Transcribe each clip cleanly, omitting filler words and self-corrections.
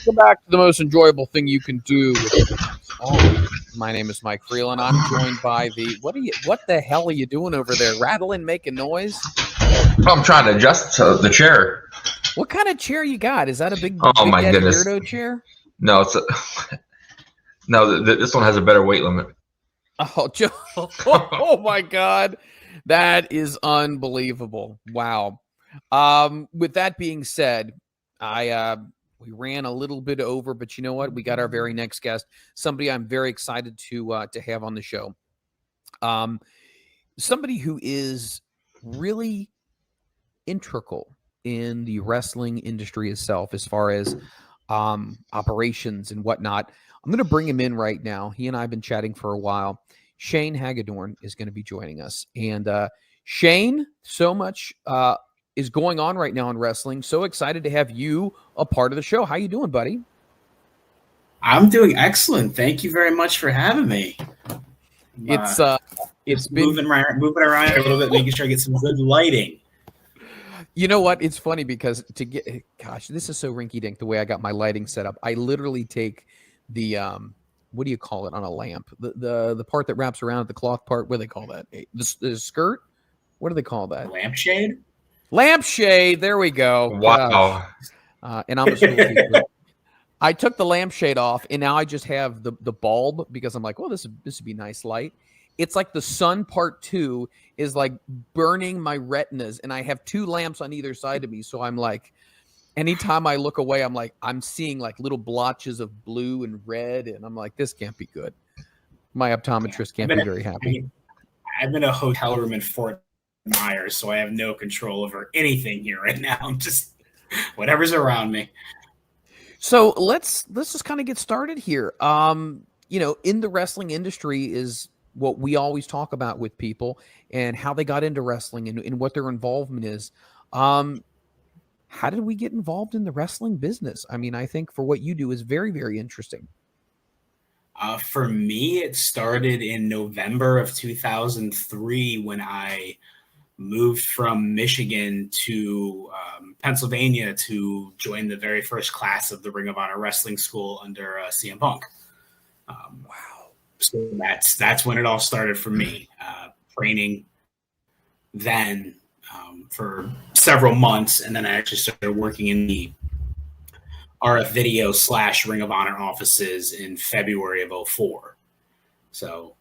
Go back to the most enjoyable thing you can do with oh, my name is Mike Freland. I'm joined by the what the hell are you doing over there? Rattling, making noise? I'm trying to adjust to the chair. What kind of chair you got? Is that a big my Daddy goodness. Weirdo chair? No, this one has a better weight limit. Oh my God. That is unbelievable. Wow. With that being said, we ran a little bit over, but you know what? We got our very next guest, somebody I'm very excited to have on the show. Somebody who is really integral in the wrestling industry itself, as far as operations and whatnot. I'm going to bring him in right now. He and I have been chatting for a while. Shane Hagadorn is going to be joining us. And Shane, so much is going on right now in wrestling. So excited to have you a part of the show. How you doing, buddy? I'm doing excellent. Thank you very much for having me. It's been moving around a little bit, making sure I get some good lighting. You know what? It's funny because this is so rinky-dink the way I got my lighting set up. I literally take the what do you call it on a lamp? The part that wraps around the cloth part. What do they call that? The skirt? What do they call that? Lampshade. Lampshade. There we go. Wow. And I'm a school teacher. I took the lampshade off, and now I just have the bulb because I'm like, well, this would be nice light. It's like the sun part 2 is like burning my retinas, and I have 2 lamps on either side of me. So I'm like, anytime I look away, I'm seeing like little blotches of blue and red, and I'm like, this can't be good. My optometrist can't be very happy. I'm in a hotel room in Fort Myers, so I have no control over anything here right now. I'm just whatever's around me. So let's just kind of get started here. In the wrestling industry is what we always talk about with people and how they got into wrestling and what their involvement is. How did we get involved in the wrestling business? I mean, I think for what you do is very, very interesting. For me, it started in November of 2003 when I moved from Michigan to Pennsylvania to join the very first class of the Ring of Honor Wrestling School under CM Punk. Wow. So that's when it all started for me. Training then for several months, and then I actually started working in the RF Video / Ring of Honor offices in February of 2004. So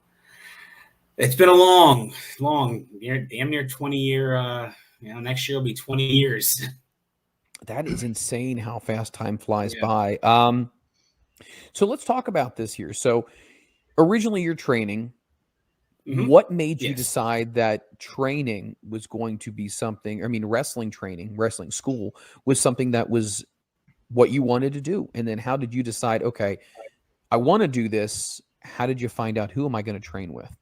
it's been a long, damn near 20-year. Next year will be 20 years. That is insane how fast time flies by. So let's talk about this here. So originally you're training. Mm-hmm. What made you decide that training was going to be something? I mean, wrestling school was something that was what you wanted to do. And then how did you decide, okay, I want to do this. How did you find out who am I going to train with?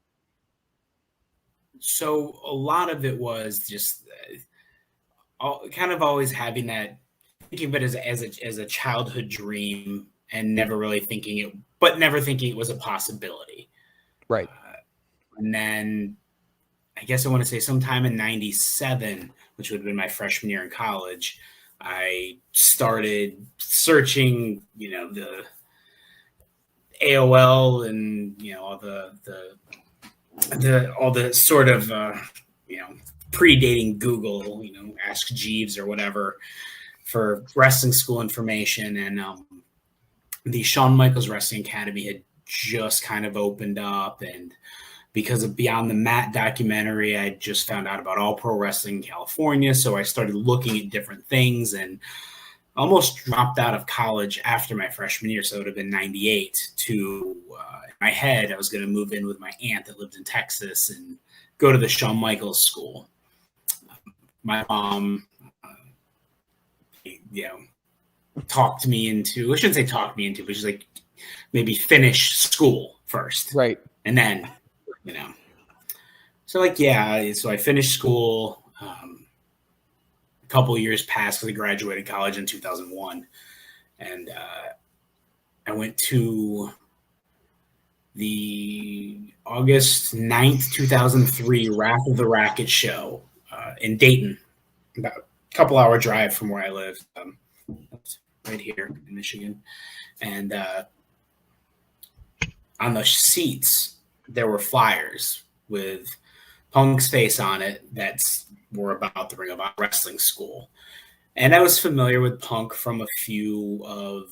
So a lot of it was just kind of always having that, thinking of it as a childhood dream and never really thinking it was a possibility. Right. And then I guess I want to say sometime in 97, which would have been my freshman year in college, I started searching, the AOL and, all the sort of, predating Google, Ask Jeeves or whatever for wrestling school information. And the Shawn Michaels Wrestling Academy had just kind of opened up. And because of Beyond the Mat documentary, I just found out about All Pro Wrestling in California. So I started looking at different things and almost dropped out of college after my freshman year. So it would have been 98 to in my head, I was going to move in with my aunt that lived in Texas and go to the Shawn Michaels school. My mom, talked me into, I shouldn't say talked me into, but she's like, maybe finish school first. Right. And then, so I finished school. A couple of years passed because I graduated college in 2001. And I went to the August 9th, 2003 Wrath of the Racket show in Dayton, about a couple hour drive from where I live. right here in Michigan. And on the seats, there were flyers with Punk's face on it were about the Ring of Honor wrestling school. And I was familiar with Punk from a few of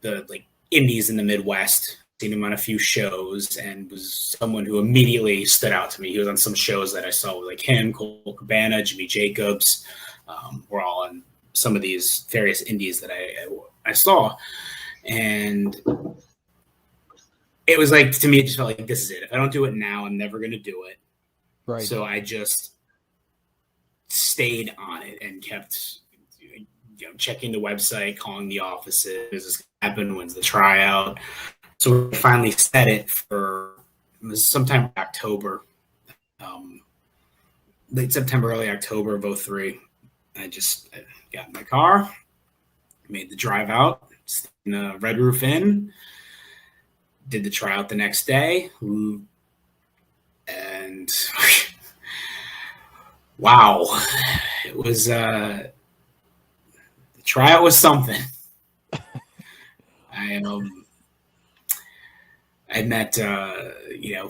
the indies in the Midwest. Seen him on a few shows, and was someone who immediately stood out to me. He was on some shows that I saw, like him, Cole Cabana, Jimmy Jacobs. Were all on some of these various indies that I saw. And it was like, to me, it just felt like, this is it. If I don't do it now, I'm never going to do it. Right. So I just stayed on it and kept checking the website, calling the offices. Is this going to happen? When's the tryout? So we finally set it for, it was sometime in October, late September, early October of 2003. I got in my car, made the drive out, in the Red Roof Inn, did the tryout the next day, and wow, it was the tryout was something. I met,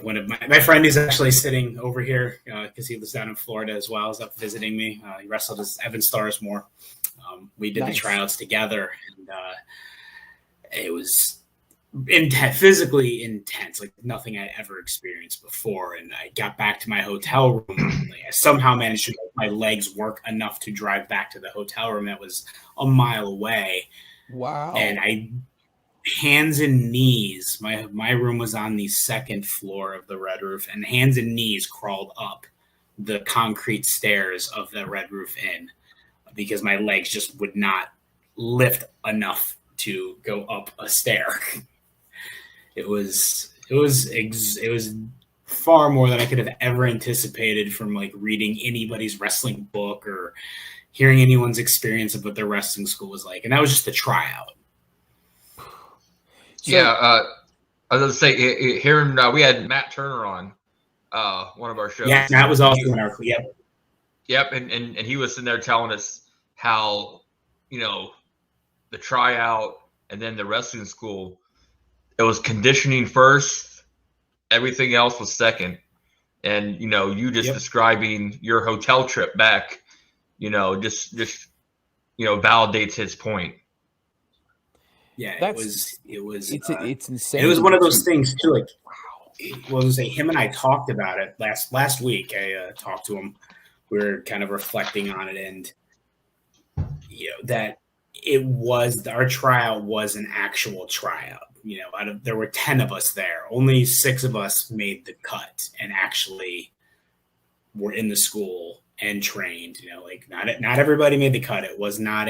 one of my friend who's actually sitting over here because he lives down in Florida as well. Is up visiting me. He wrestled as Evan Starsmore. We did the tryouts together, and it was physically intense, like nothing I ever experienced before. And I got back to my hotel room. I somehow managed to make my legs work enough to drive back to the hotel room that was a mile away. Wow. And hands and knees. My room was on the second floor of the Red Roof, and hands and knees crawled up the concrete stairs of the Red Roof Inn because my legs just would not lift enough to go up a stair. It was far more than I could have ever anticipated from reading anybody's wrestling book or hearing anyone's experience of what their wrestling school was like. And that was just the tryout. So, I was going to say, hearing we had Matt Turner on one of our shows. Yeah, Matt was also in our clip. Yep, and he was sitting there telling us how, the tryout and then the wrestling school, it was conditioning first, everything else was second. And, you just describing your hotel trip back, just validates his point. Yeah, it's insane. It was one of those things too. Him and I talked about it last week. I talked to him. We were kind of reflecting on it, and that our tryout was an actual tryout. There were 10 of us there. Only 6 of us made the cut and actually were in the school and trained. Not everybody made the cut. It was not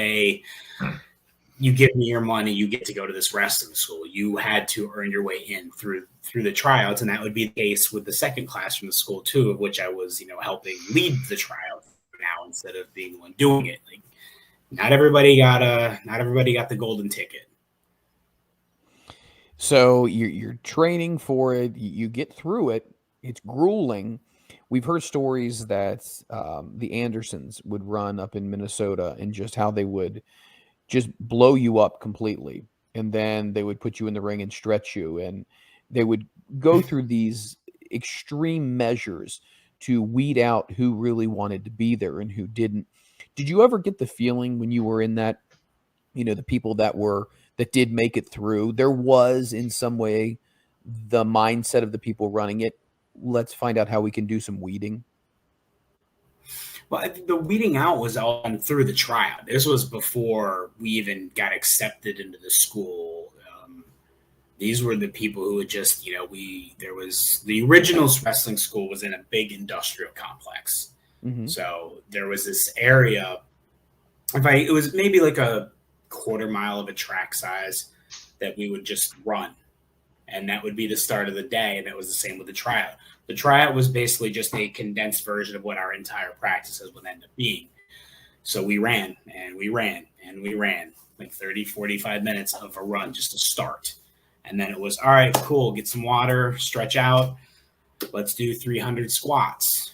you give me your money, you get to go to this wrestling school. You had to earn your way in through the tryouts, and that would be the case with the second class from the school too, of which I was, helping lead the tryouts now instead of being the one doing it. Not everybody got the golden ticket. So you're training for it. You get through it. It's grueling. We've heard stories that the Andersons would run up in Minnesota and just how they would just blow you up completely. And then they would put you in the ring and stretch you. And they would go through these extreme measures to weed out who really wanted to be there and who didn't. Did you ever get the feeling when you were in that, the people that did make it through, there was in some way the mindset of the people running it, let's find out how we can do some weeding? Well, I think the weeding out was all through the tryout. This was before we even got accepted into the school. These were the people who had just, the original wrestling school was in a big industrial complex. Mm-hmm. So there was this area, it was maybe like a quarter mile of a track size that we would just run. And that would be the start of the day. And that was the same with the tryout. The tryout was basically just a condensed version of what our entire practices would end up being. So we ran and we ran and we ran 30, 45 minutes of a run just to start. And then it was, all right, cool, get some water, stretch out. Let's do 300 squats.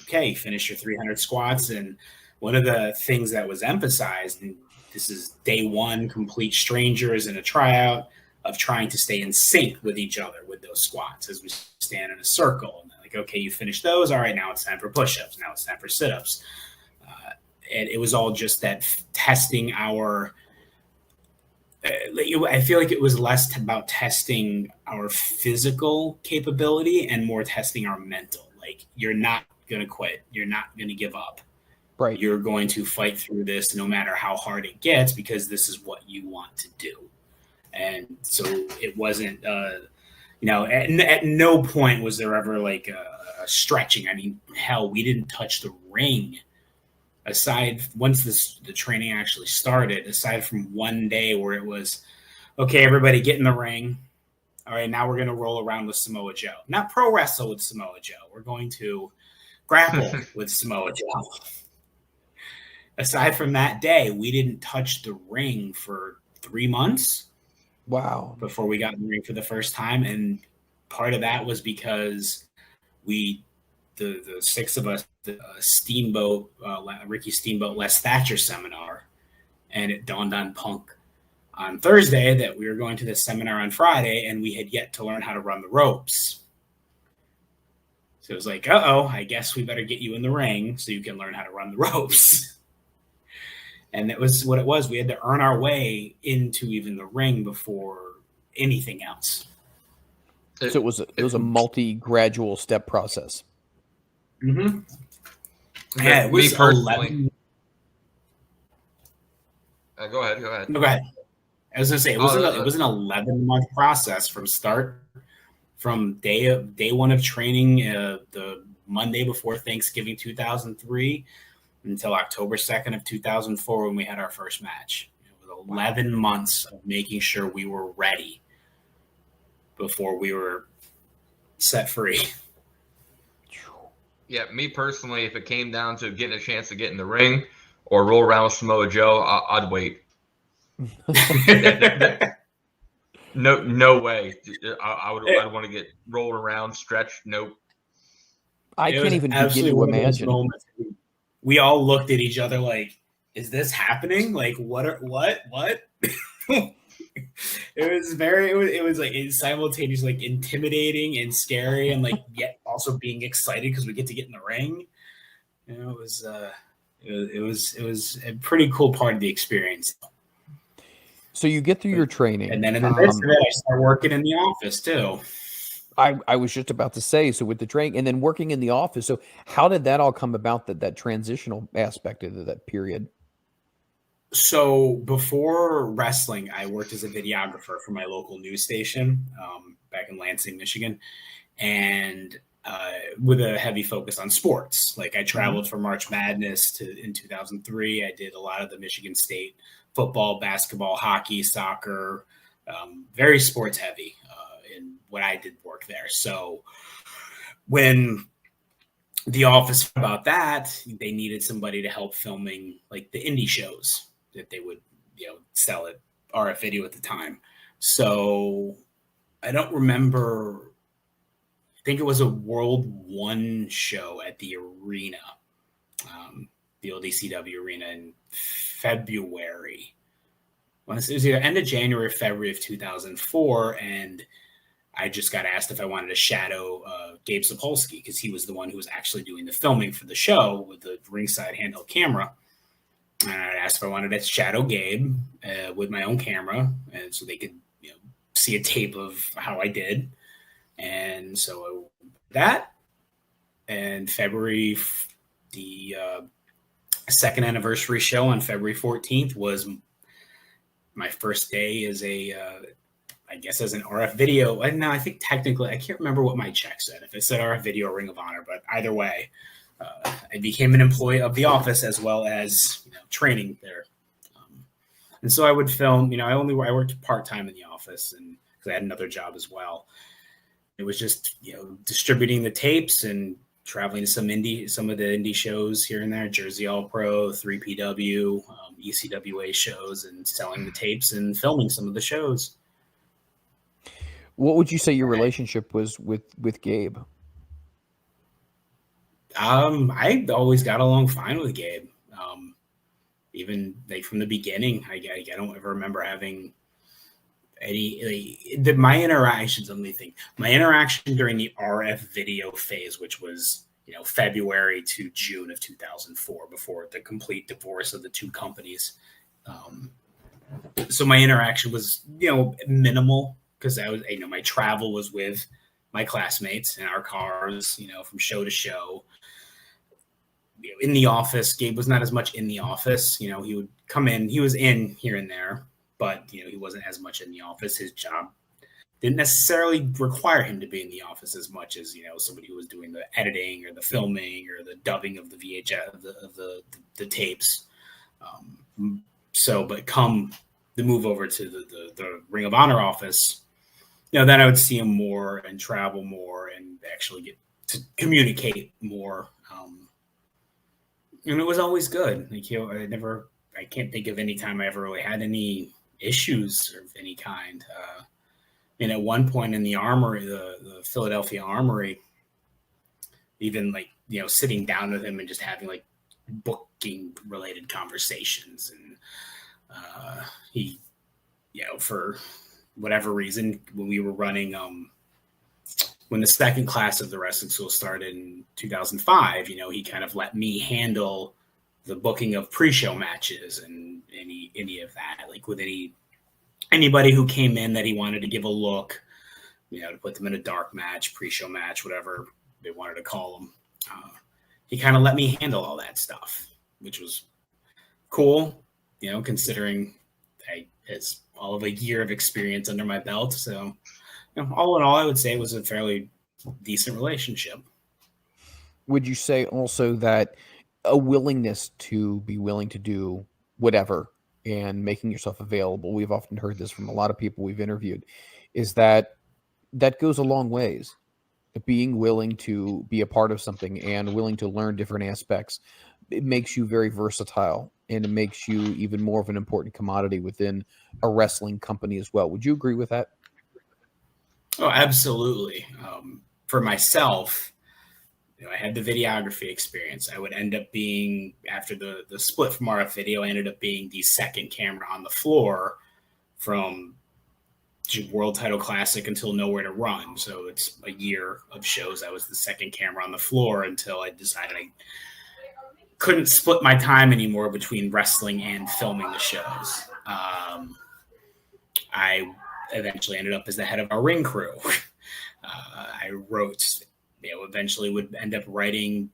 Okay, finish your 300 squats. And one of the things that was emphasized, and this is day one, complete strangers in a tryout of trying to stay in sync with each other with those squats as we stand in a circle. And like, okay, you finish those. All right, now it's time for push-ups. Now it's time for sit-ups. And it was all just that testing our I feel like it was less about testing our physical capability and more testing our mental. Like, you're not going to quit. You're not going to give up. Right. You're going to fight through this no matter how hard it gets, because this is what you want to do. And so it wasn't, at no point was there ever like a stretching. I mean, hell, we didn't touch the ring once the training actually started, aside from one day where it was, okay, everybody get in the ring. All right, now we're going to roll around with Samoa Joe. Not pro wrestle with Samoa Joe. We're going to grapple with Samoa Joe. Aside from that day, we didn't touch the ring for 3 months. Wow. Before we got in the ring for the first time. And part of that was because the six of us, Steamboat, Ricky Steamboat, Les Thatcher seminar, and it dawned on Punk on Thursday that we were going to this seminar on Friday, and we had yet to learn how to run the ropes. So it was like, I guess we better get you in the ring so you can learn how to run the ropes. And that was what it was. We had to earn our way into even the ring before anything else. So it was a multi-gradual step process. Mm-hmm. Yeah, it was 11. Go ahead. No, go ahead. I was gonna say it was an 11-month process from day one of training, the Monday before Thanksgiving 2003, until October 2nd of 2004 when we had our first match. It was 11 months of making sure we were ready before we were set free. Yeah, me personally, if it came down to getting a chance to get in the ring or roll around with Samoa Joe, I'd wait. No way. I'd want to get rolled around, stretched. Nope. I can't even begin to imagine. We all looked at each other like, "Is this happening? Like, what?" It was like simultaneously like intimidating and scary, and like yet also being excited because we get to get in the ring. It was a pretty cool part of the experience. So you get through your training, and then in the midst of it, I start working in the office too. I was just about to say, so with the training and then working in the office. So how did that all come about, that transitional aspect of that period? So before wrestling, I worked as a videographer for my local news station back in Lansing, Michigan, and with a heavy focus on sports. Like, I traveled for March Madness in 2003. I did a lot of the Michigan State football, basketball, hockey, soccer, very sports heavy in what I did work there. So when the office about that, they needed somebody to help filming like the indie shows that they would, sell at RF Video at the time. So I don't remember. I think it was a World One show at the arena, the old ECW arena in February. It was either end of January or February of 2004, and I just got asked if I wanted to shadow Gabe Sapolsky, because he was the one who was actually doing the filming for the show with the ringside handheld camera. And I asked if I wanted to shadow Gabe with my own camera, and so they could see a tape of how I did. And so that, and February, the second anniversary show on February 14th was my first day as as an RF Video. And now I think technically, I can't remember what my check said, if it said RF Video or Ring of Honor, but either way, I became an employee of the office as well as training there. And so I would film, I worked part-time in the office, and because I had another job as well. It was just, distributing the tapes and traveling to some of the indie shows here and there, Jersey All Pro, 3PW, ECWA shows, and selling the tapes and filming some of the shows. What would you say your relationship was with Gabe? I always got along fine with Gabe. even like from the beginning, I don't ever remember having any my interactions. Let me think. My interaction during the RF video phase, which was February to June of 2004, before the complete divorce of the two companies. So my interaction was minimal, because I was my travel was with my classmates in our cars, from show to show. In the office, Gabe was not as much in the office. He would come in. He was in here and there, but he wasn't as much in the office. His job didn't necessarily require him to be in the office as much as somebody who was doing the editing or the filming or the dubbing of the VHS of the tapes. But come the move over to the Ring of Honor office, then I would see him more and travel more and actually get to communicate more. And it was always good. I can't think of any time I ever really had any issues of any kind. And at one point in the Armory, the Philadelphia Armory, even sitting down with him and just having booking related conversations, and he, for whatever reason, when we were running, when the second class of the wrestling school started in 2005, he kind of let me handle the booking of pre-show matches and any of that, with anybody who came in that he wanted to give a look, to put them in a dark match, pre-show match, whatever they wanted to call them. He kind of let me handle all that stuff, which was cool, considering I has all of a year of experience under my belt. So, all in all, I would say it was a fairly decent relationship. Would you say also that a willingness to be willing to do whatever and making yourself available, we've often heard this from a lot of people we've interviewed, is that goes a long ways. Being willing to be a part of something and willing to learn different aspects, it makes you very versatile, and it makes you even more of an important commodity within a wrestling company as well. Would you agree with that? Oh, absolutely. For myself, I had the videography experience. I would end up being, after the split from RF Video, I ended up being the second camera on the floor from World Title Classic until Nowhere to Run. So it's a year of shows. I was the second camera on the floor until I decided I couldn't split my time anymore between wrestling and filming the shows. I eventually ended up as the head of our ring crew. I wrote, eventually would end up writing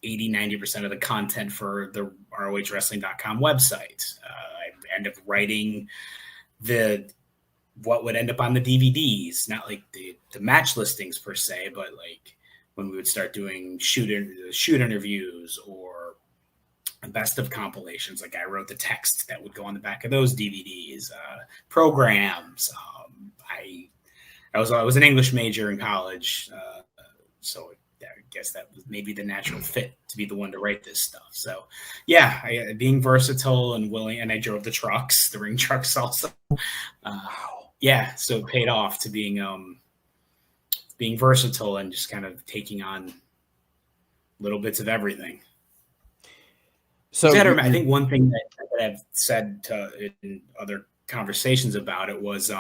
80-90% of the content for the ROHWrestling.com website. I end up writing what would end up on the DVDs, not the match listings per se, but when we would start doing shoot interviews or best of compilations. I wrote the text that would go on the back of those DVDs, programs. I was an English major in college, so I guess that was maybe the natural fit to be the one to write this stuff. So, yeah, being versatile and willing, and I drove the trucks, the ring trucks also. Yeah, so it paid off to being versatile and just kind of taking on little bits of everything. So I think one thing that I've said in other conversations about it was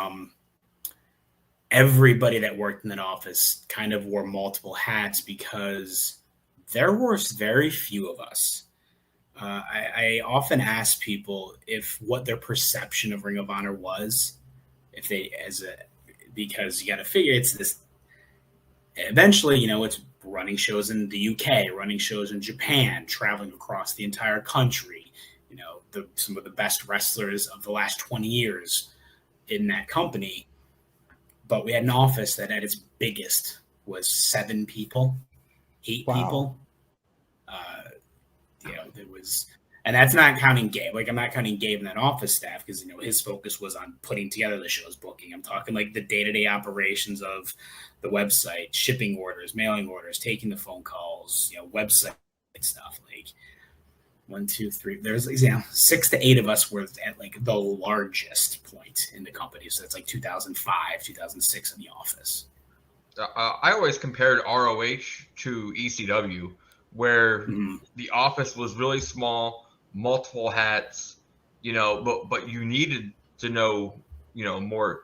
everybody that worked in that office kind of wore multiple hats, because there were very few of us. I often ask people what their perception of Ring of Honor was, because you got to figure it's this. Eventually, it's running shows in the UK, running shows in Japan, traveling across the entire country. Some of the best wrestlers of the last 20 years in that company. But we had an office that at its biggest was 7 people, 8 people. There was, and that's not counting Gabe. I'm not counting Gabe in that office staff, because his focus was on putting together the show's booking. I'm talking the day-to-day operations of the website, shipping orders, mailing orders, taking the phone calls, website stuff. 1, 2, 3. There's 6 to 8 of us were at the largest point in the company. So it's 2005, 2006 in the office. I always compared ROH to ECW, where the office was really small, multiple hats, but you needed to know, more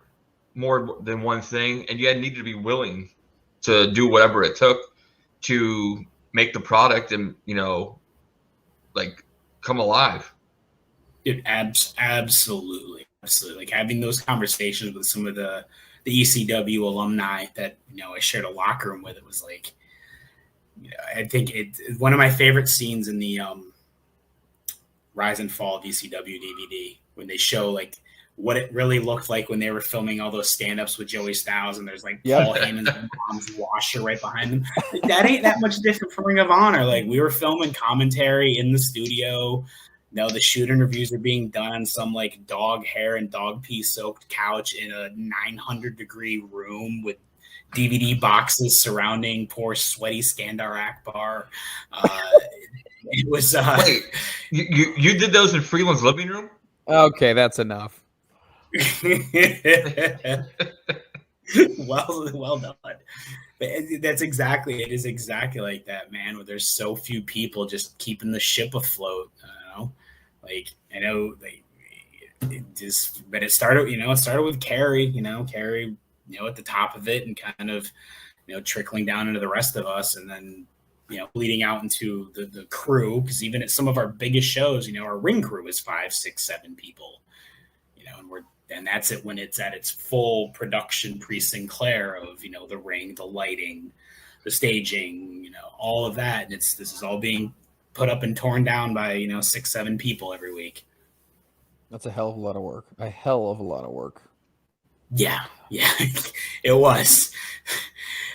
than one thing, and you needed to be willing to do whatever it took to make the product and, like come alive. It absolutely. Like having those conversations with some of the ECW alumni that, I shared a locker room with, it was like, I think one of my favorite scenes in the Rise and Fall of ECW DVD, when they show like what it really looked like when they were filming all those stand-ups with Joey Styles, and there's like Paul Heyman's mom's washer right behind them. That ain't that much different from Ring of Honor. Like, we were filming commentary in the studio. The shoot interviews are being done on some like dog hair and dog pee soaked couch in a 900-degree room with DVD boxes surrounding poor sweaty Skandar Akbar. It was wait, you did those in Freeland's living room? Okay, that's enough. well done. It is exactly like that, man, where there's so few people just keeping the ship afloat. But it started with Carrie, Carrie, at the top of it, and kind of, trickling down into the rest of us, and then, bleeding out into the crew, because even at some of our biggest shows, our ring crew is 5, 6, 7 people, and that's it when it's at its full production pre-Sinclair of, the ring, the lighting, the staging, all of that. And this is all being put up and torn down by, 6, 7 people every week. That's a hell of a lot of work. A hell of a lot of work. Yeah, it was.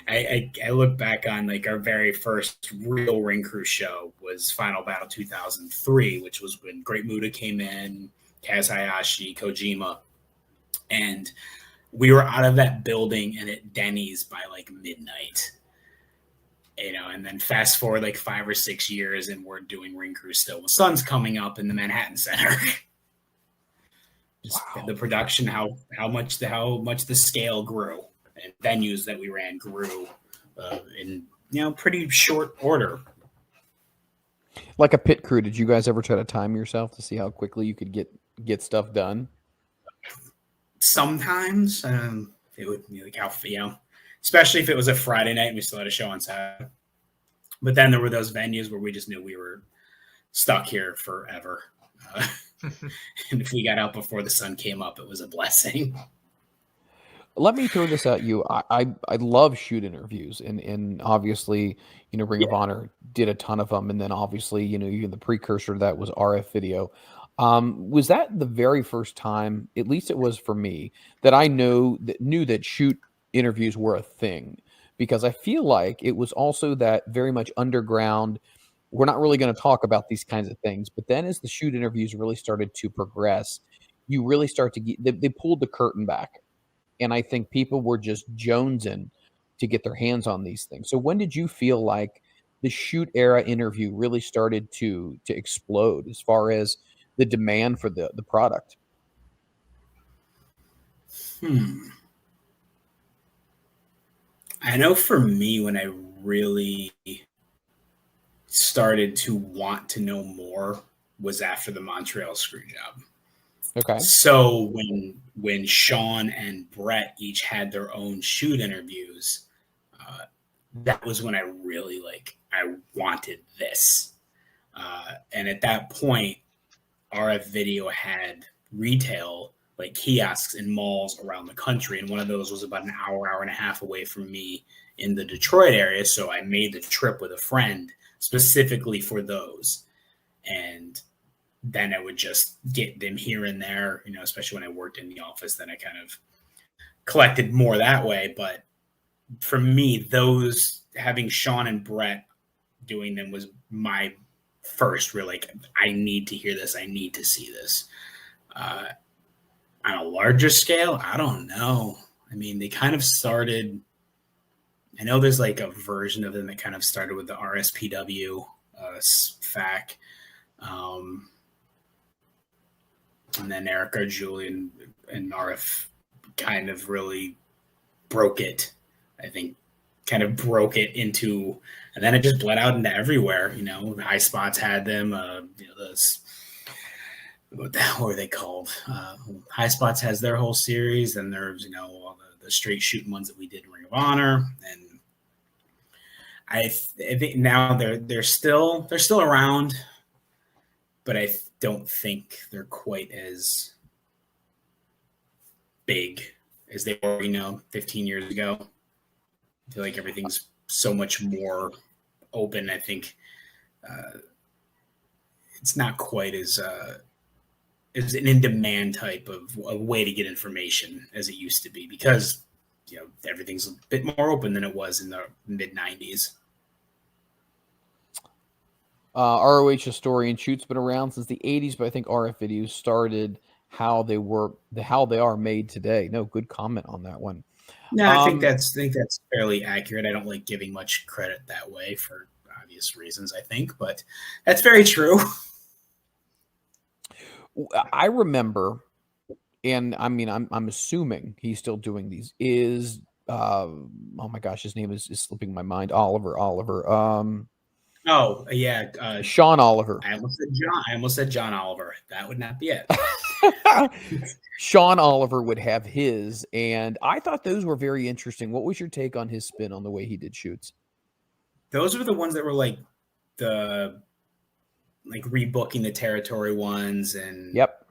I look back on like our very first real ring crew show was Final Battle 2003, which was when Great Muta came in, Kaz Hayashi, Kojima, and we were out of that building and at Denny's by like midnight. And then fast forward like 5 or 6 years, and we're doing ring crew still. The sun's coming up in the Manhattan Center. Wow. The production, how much the scale grew, and venues that we ran grew in pretty short order. Like a pit crew, did you guys ever try to time yourself to see how quickly you could get stuff done? Sometimes it would be like how, especially if it was a Friday night and we still had a show on Saturday. But then there were those venues where we just knew we were stuck here forever. And if we got out before the sun came up, it was a blessing. Let me throw this at you. I love shoot interviews, and obviously, Ring of Honor did a ton of them, and then obviously, even the precursor to that was RF Video. Was that the very first time, at least it was for me, that I knew that shoot interviews were a thing? Because I feel like it was also that very much underground. We're not really going to talk about these kinds of things. But then as the shoot interviews really started to progress, you really start to get, they pulled the curtain back. And I think people were just jonesing to get their hands on these things. So when did you feel like the shoot era interview really started to explode as far as the demand for the product? I know for me, when I really started to want to know more was after the Montreal Screwjob. Okay. So when Sean and Brett each had their own shoot interviews, that was when I really I wanted this. And at that point, RF Video had retail like kiosks in malls around the country, and one of those was about an hour and a half away from me in the Detroit area. So I made the trip with a friend specifically for those. And then I would just get them here and there, especially when I worked in the office, then I kind of collected more that way. But for me, those, having Sean and Brett doing them was my first real, I need to hear this. I need to see this. On a larger scale, I don't know. I mean, they kind of started, I know there's a version of them that kind of started with the RSPW FAC. And then Erica, Julian, and RF kind of really broke it. I think kind of broke it into, and then it just bled out into everywhere. High Spots had them. The what were they called? High Spots has their whole series, and there's all the straight shooting ones that we did in Ring of Honor, and I think now they're still around, but I don't think they're quite as big as they were 15 years ago. I feel like everything's so much more open. I think it's not quite as an in-demand type of a way to get information as it used to be, because everything's a bit more open than it was in the mid-90s. ROH historian Shoot's been around since the 80s, but I think RF Videos started how they are made today. No, good comment on that one. No, I think that's fairly accurate. I don't like giving much credit that way for obvious reasons, I think, but that's very true. I remember, and I mean, I'm assuming he's still doing these. Oh my gosh, his name is slipping my mind. Oliver. Oh yeah, Sean Oliver. I almost said John Oliver. That would not be it. Sean Oliver would have his, and I thought those were very interesting. What was your take on his spin on the way he did shoots? Those were the ones that were like rebooking the territory ones, and yep,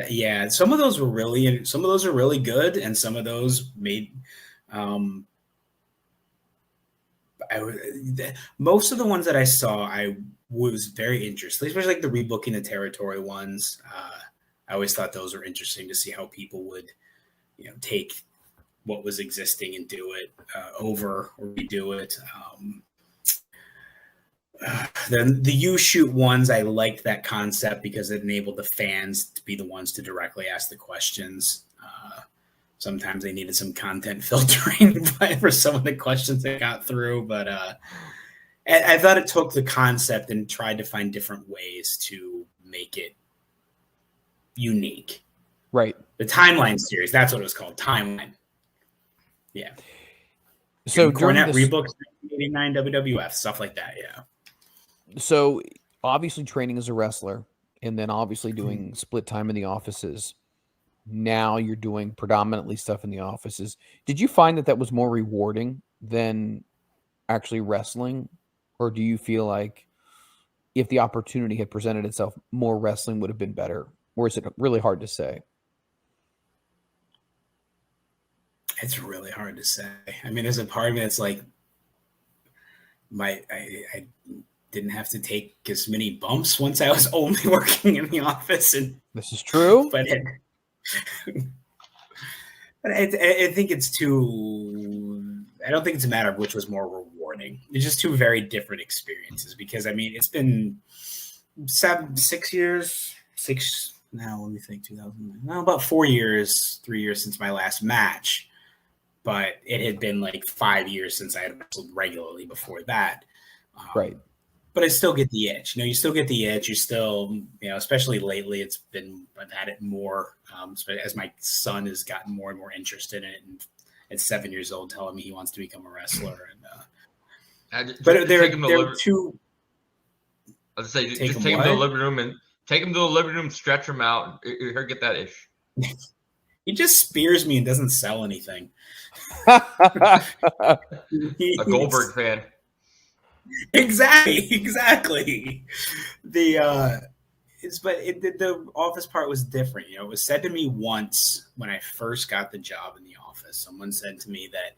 yeah, some of those are really good, and some of those made. Most of the ones that I saw, I was very interested, especially like the rebooking the territory ones. I always thought those were interesting to see how people would, take what was existing and do it over or redo it. Then the U shoot ones, I liked that concept because it enabled the fans to be the ones to directly ask the questions. Sometimes they needed some content filtering for some of the questions that got through, but I thought it took the concept and tried to find different ways to make it unique. Right. The Timeline series, that's what it was called, Timeline. Yeah. So Cornette rebooks 1989 WWF, stuff like that, yeah. So obviously training as a wrestler, and then obviously doing split time in the offices. Now you're doing predominantly stuff in the offices. Did you find that was more rewarding than actually wrestling? Or do you feel like if the opportunity had presented itself, more wrestling would have been better? Or is it really hard to say? It's really hard to say. I mean, there's a part of me that's like, I didn't have to take as many bumps once I was only working in the office. And this is true. But I think it's too. I don't think it's a matter of which was more rewarding. It's just two very different experiences. Because I mean, it's been 6 years. Now let me think. 2000. No, about 4 years, 3 years since my last match. But it had been like 5 years since I had wrestled regularly before that. Right. But I still get the itch. You still get the itch. You still, especially lately, I've had it more as my son has gotten more and more interested in it. And at 7 years old, telling me he wants to become a wrestler. And but they're two. I was say, just take him to the living room and take him to the living room, stretch him out. Here, get that ish. He just spears me and doesn't sell anything. A Goldberg fan. Exactly. The office part was different. It was said to me once when I first got the job in the office. Someone said to me that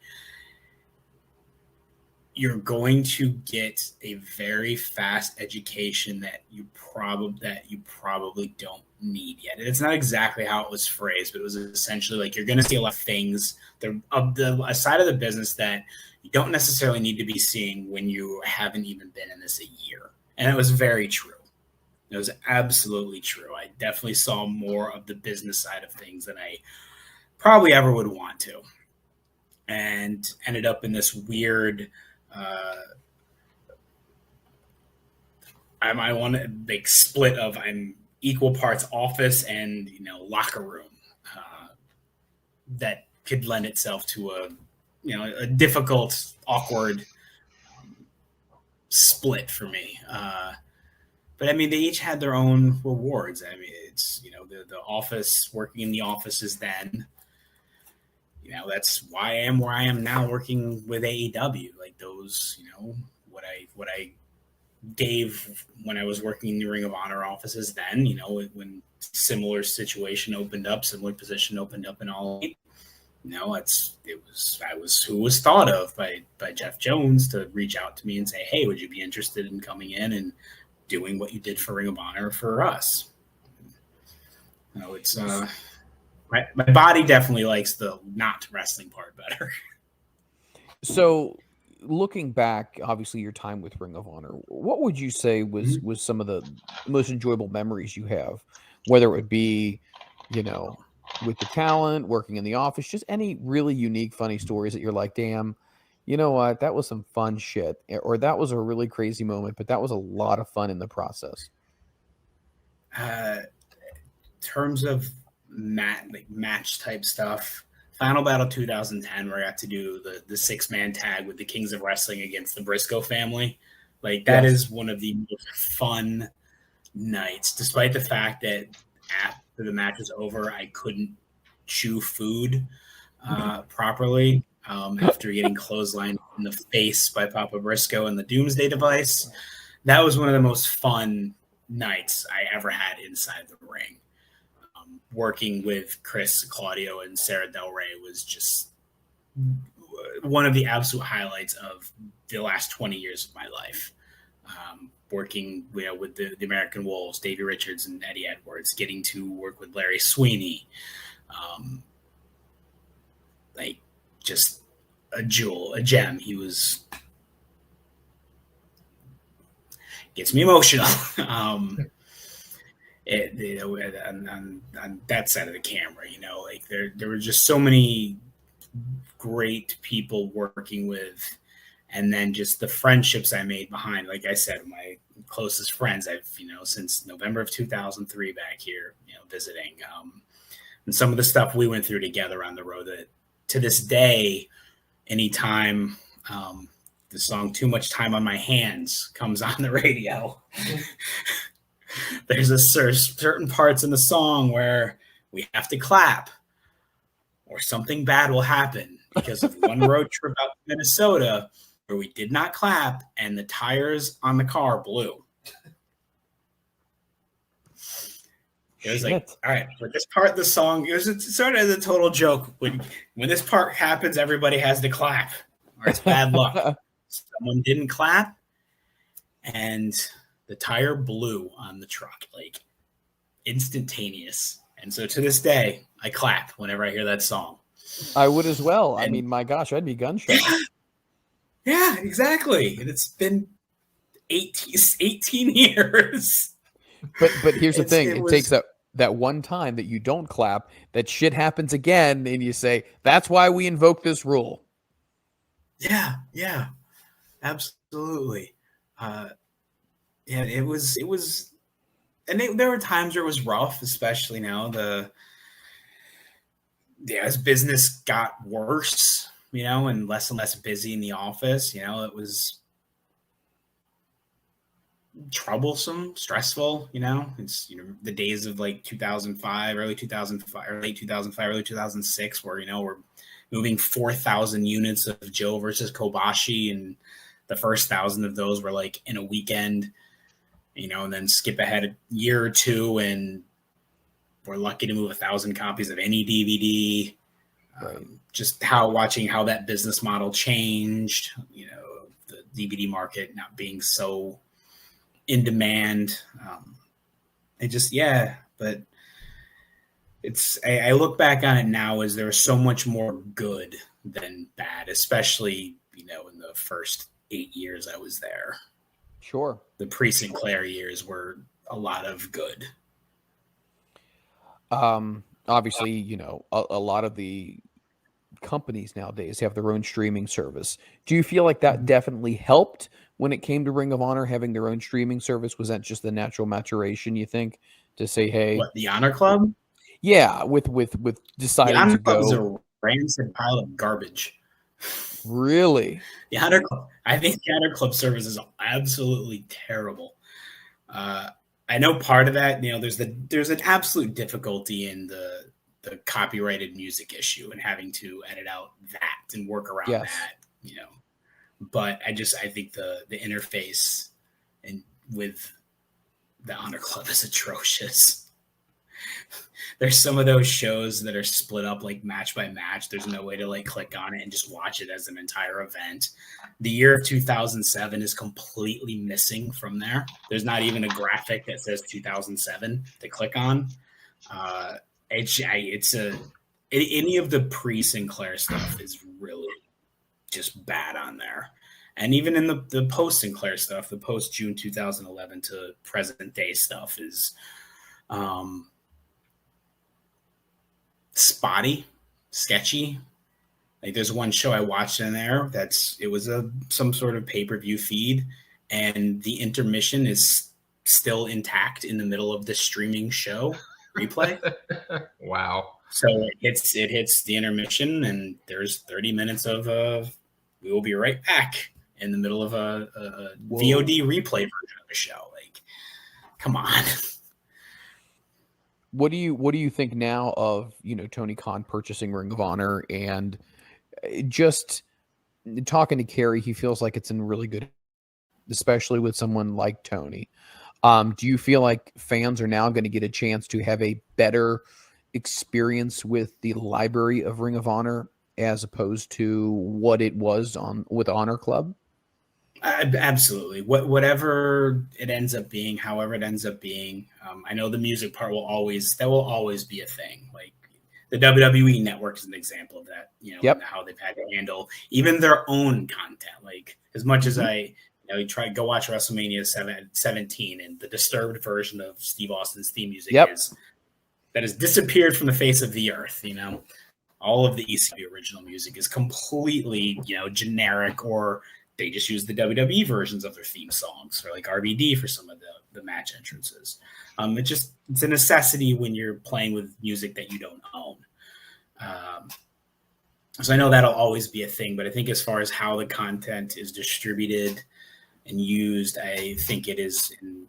you're going to get a very fast education that you probably don't need yet. And it's not exactly how it was phrased, but it was essentially like you're going to see a lot of things a side of the business that you don't necessarily need to be seeing when you haven't even been in this a year. And it was very true. It was absolutely true. I definitely saw more of the business side of things than I probably ever would want to. And ended up in this weird I want a big split of I'm equal parts office and locker room that could lend itself to a difficult, awkward split for me. But I mean, they each had their own rewards. I mean, it's, the office, working in the offices then, that's why I am where I am now, working with AEW. Like those, what I gave when I was working in the Ring of Honor offices then, when similar situation opened up, similar position opened up in all, I was who was thought of by Jeff Jones to reach out to me and say, hey, would you be interested in coming in and doing what you did for Ring of Honor for us? It's my body definitely likes the not wrestling part better. So looking back, obviously your time with Ring of Honor, what would you say was some of the most enjoyable memories you have, whether it would be, with the talent, working in the office, just any really unique, funny stories that you're like, damn, you know what, that was some fun shit, or that was a really crazy moment, but that was a lot of fun in the process? In terms of match type stuff, Final Battle 2010, where I got to do the 6-man tag with the Kings of Wrestling against the Briscoe family. Like that is one of the most fun nights, despite the fact that after the match was over, I couldn't chew food properly after getting clotheslined in the face by Papa Briscoe and the Doomsday Device. That was one of the most fun nights I ever had inside the ring. Working with Chris, Claudio, and Sarah Del Rey was just one of the absolute highlights of the last 20 years of my life. Working with the American Wolves, Davey Richards and Eddie Edwards, getting to work with Larry Sweeney. Like just a jewel, a gem. He was gets me emotional. On that side of the camera, like there were just so many great people working with, and then just the friendships I made behind, like I said, my closest friends I've, since November of 2003 back here, visiting, and some of the stuff we went through together on the road that to this day, anytime the song Too Much Time on My Hands comes on the radio, there's certain parts in the song where we have to clap or something bad will happen because of one road trip out to Minnesota where we did not clap and the tires on the car blew. It was like, all right, for this part of the song, it was sort of a total joke. When this part happens, everybody has to clap or it's bad luck. Someone didn't clap and the tire blew on the truck, like instantaneous. And so to this day, I clap whenever I hear that song. I would as well. I mean, my gosh, I'd be gunshot. Yeah, exactly. And it's been 18 years. But here's the thing. It takes that one time that you don't clap, that shit happens again, and you say, that's why we invoke this rule. Yeah, absolutely. It was, and there were times where it was rough, especially now as business got worse, and less busy in the office, it was troublesome, stressful, it's, the days of like 2005, early 2005, or late 2005, early 2006, where, we're moving 4,000 units of Joe versus Kobashi, and the first 1,000 of those were like in a weekend, and then skip ahead a year or two, and we're lucky to move 1,000 copies of any DVD. Right. Just watching how that business model changed, the DVD market not being so in demand. But I look back on it now as there was so much more good than bad, especially, in the first 8 years I was there. Sure. The pre-Sinclair years were a lot of good. Obviously, a lot of the companies nowadays have their own streaming service. Do you feel like that definitely helped when it came to Ring of Honor having their own streaming service? Was that just the natural maturation, you think, to say, hey, what, the Honor Club? Yeah, with deciding the Honor to Club go. is a rancid pile of garbage. Really? The Honor Club. I think the Honor Club service is absolutely terrible. I know part of that, there's an absolute difficulty in the copyrighted music issue and having to edit out that and work around that. But I think the interface and with the Honor Club is atrocious. There's some of those shows that are split up like match by match. There's no way to like click on it and just watch it as an entire event. The year of 2007 is completely missing from there. There's not even a graphic that says 2007 to click on. Any of the pre-Sinclair stuff is really just bad on there. And even in the post-Sinclair stuff, the post-June 2011 to present day stuff is spotty, sketchy. Like there's one show I watched in there it was some sort of pay-per-view feed, and the intermission is still intact in the middle of the streaming show replay. Wow. So it hits the intermission, and there's 30 minutes of we will be right back in the middle of a VOD replay version of the show. Like, come on. What do you think now of Tony Khan purchasing Ring of Honor, and just talking to Kerry, he feels like it's in really good, especially with someone like Tony. Do you feel like fans are now going to get a chance to have a better experience with the library of Ring of Honor as opposed to what it was with Honor Club? Absolutely. Whatever it ends up being, however it ends up being, I know the music part will always be a thing. Like the WWE Network is an example of that. How they've had to handle even their own content. Like as much as you go watch WrestleMania 17 and the disturbed version of Steve Austin's theme music that has disappeared from the face of the earth. All of the ECW original music is completely generic, or they just use the WWE versions of their theme songs, or like RVD for some of the match entrances. It's a necessity when you're playing with music that you don't own. So I know that'll always be a thing, but I think as far as how the content is distributed and used, I think it is in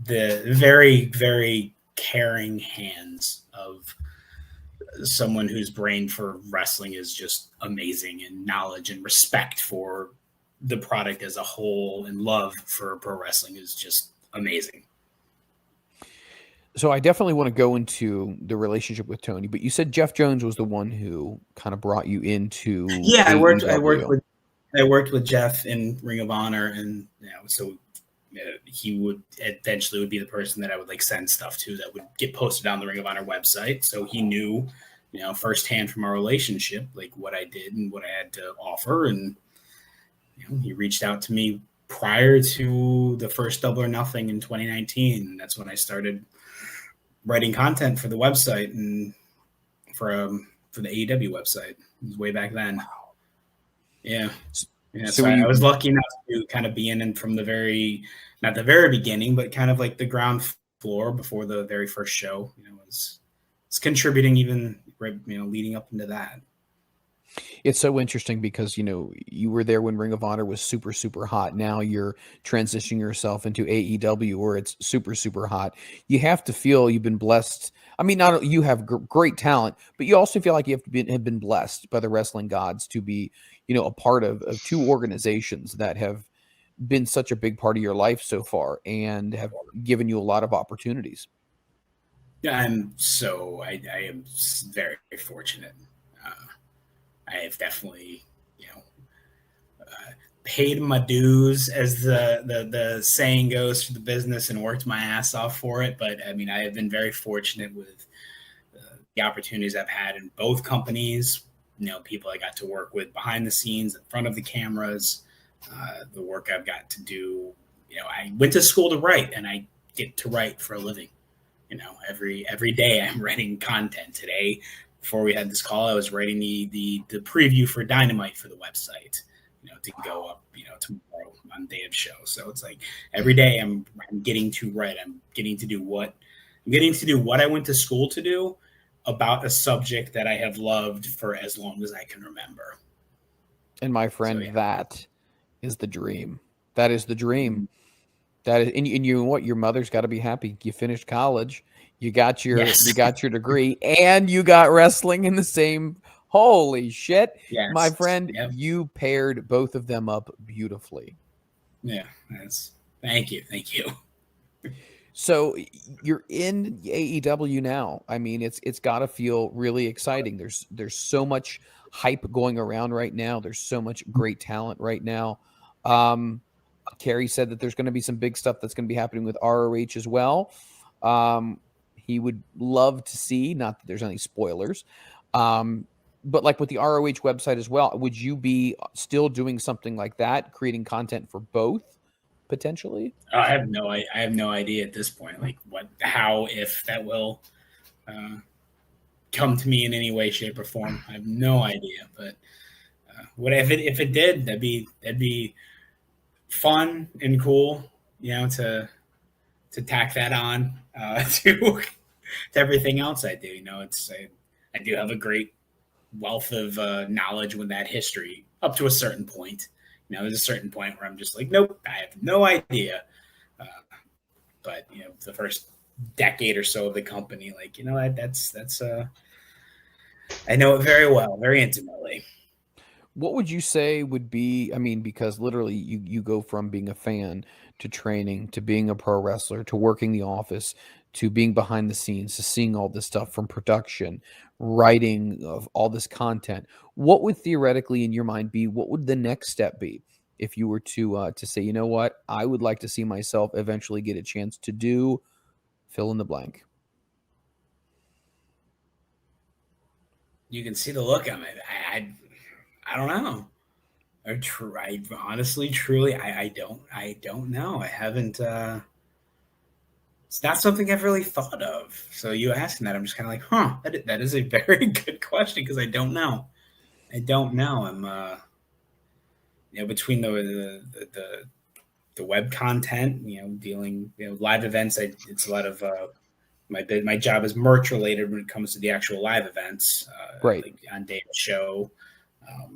the very, very caring hands of someone whose brain for wrestling is just amazing, and knowledge and respect for the product as a whole and love for pro wrestling is just amazing. So I definitely want to go into the relationship with Tony, but you said Jeff Jones was the one who kind of brought you into. Yeah, I worked with Jeff in Ring of Honor, and so he would eventually be the person that I would like send stuff to that would get posted on the Ring of Honor website. So he knew, firsthand from our relationship, like what I did and what I had to offer. And he reached out to me prior to the first Double or Nothing in 2019. That's when I started writing content for the website and for the AEW website. It was way back then. Yeah. So I was lucky enough to kind of be in from the not the very beginning, but kind of like the ground floor before the very first show. Was contributing even leading up into that. It's so interesting because, you were there when Ring of Honor was super, super hot. Now you're transitioning yourself into AEW where it's super, super hot. You have to feel you've been blessed. I mean, not you have great talent, but you also feel like you have been blessed by the wrestling gods to be, a part of two organizations that have been such a big part of your life so far and have given you a lot of opportunities. Yeah, I am very fortunate. I have definitely, paid my dues, as the saying goes, for the business, and worked my ass off for it. But I mean, I have been very fortunate with the opportunities I've had in both companies. People I got to work with behind the scenes, in front of the cameras, the work I've got to do. I went to school to write, and I get to write for a living. Every day I'm writing content. Today, before we had this call, I was writing the preview for Dynamite for the website, to go up, tomorrow on day of show. So it's like every day I'm getting to write. I'm getting to do what I went to school to do, about a subject that I have loved for as long as I can remember. And my friend, that is the dream. That is the dream. That is, and you know what? Your mother's got to be happy. You finished college, you got your degree, and you got wrestling in the same. Holy shit, my friend! Yep. You paired both of them up beautifully. Yeah, thank you. So you're in AEW now. I mean, it's got to feel really exciting. There's so much hype going around right now. There's so much great talent right now. Kerry said that there's going to be some big stuff that's going to be happening with ROH as well. He would love to see, not that there's any spoilers, but like with the ROH website as well, would you be still doing something like that, creating content for both potentially? I have no idea at this point, like how, if that will come to me in any way, shape, or form. I have no idea, but if it did, that'd be fun and cool, to tack that on to everything else I do. I do have a great wealth of knowledge with that history up to a certain point. There's a certain point where I'm just like, nope, I have no idea. But the first decade or so of the company, like, that's I know it very well, very intimately. What would you say would be, I mean, because literally you go from being a fan to training, to being a pro wrestler, to working the office, to being behind the scenes, to seeing all this stuff from production, writing of all this content. What would theoretically in your mind be, what would the next step be if you were to say, you know what, I would like to see myself eventually get a chance to do fill in the blank? You can see the look on it. I don't know. I honestly, truly, I don't know. I haven't. It's not something I've really thought of. So you asking that, I'm just kind of like, that is a very good question, because I don't know. I'm between the web content, dealing, live events. It's a lot of my job is merch related when it comes to the actual live events, right? Like on day of the show. I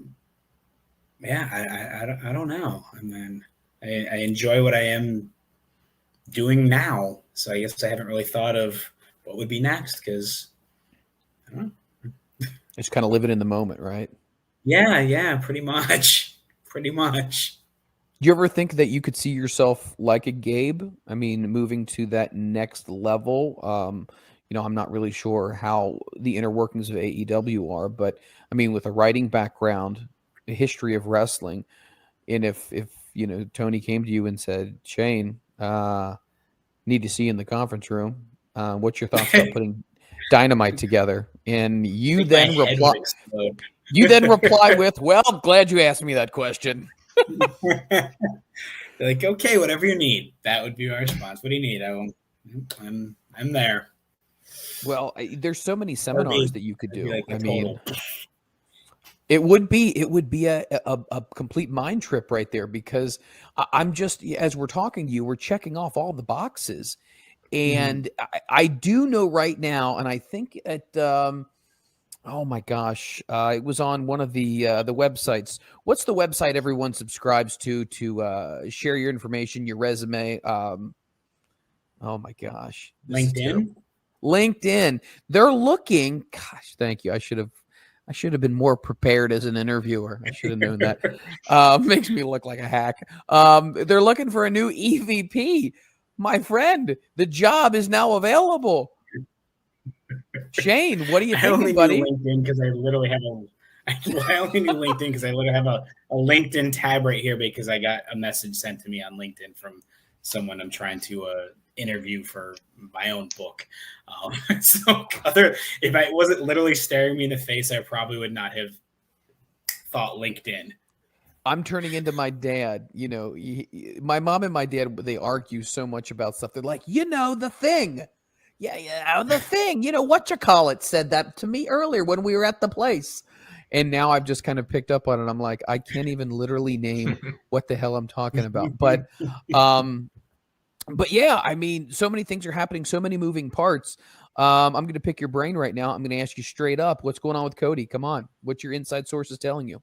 don't know. I mean, I enjoy what I am doing now, so I guess I haven't really thought of what would be next, because I don't know. Just kind of living in the moment, right? Yeah, pretty much. Do you ever think that you could see yourself like a Gabe? I mean, moving to that next level. I'm not really sure how the inner workings of AEW are, but I mean, with a writing background, a history of wrestling, and if Tony came to you and said, Shane, need to see you in the conference room. What's your thoughts about putting Dynamite together? And you then reply with, well, I'm glad you asked me that question. They're like, okay, whatever you need. That would be our response. What do you need? I'm there. Well, there's so many seminars that you could do. Like I mean, it would be a complete mind trip right there, because I'm just, as we're talking to you, we're checking off all the boxes, and I do know right now, and I think at oh my gosh, it was on one of the websites. What's the website everyone subscribes to share your information, your resume? Oh my gosh, LinkedIn. They're looking. Gosh, thank you. I should have been more prepared as an interviewer. I should have known that. Makes me look like a hack. They're looking for a new EVP. My friend, the job is now available. Shane, what do you think, buddy? LinkedIn because I literally have I only need LinkedIn because I literally have a LinkedIn tab right here, because I got a message sent to me on LinkedIn from someone I'm trying to interview for my own book. So if I wasn't literally staring me in the face, I probably would not have thought LinkedIn. I'm turning into my dad. My mom and my dad, they argue so much about stuff. They're like, the thing. Yeah, the thing. Whatchamacallit said that to me earlier when we were at the place. And now I've just kind of picked up on it. I'm like, I can't even literally name what the hell I'm talking about. But yeah, I mean, so many things are happening, so many moving parts. I'm going to pick your brain right now. I'm going to ask you straight up, what's going on with Cody? Come on. What's your inside sources telling you?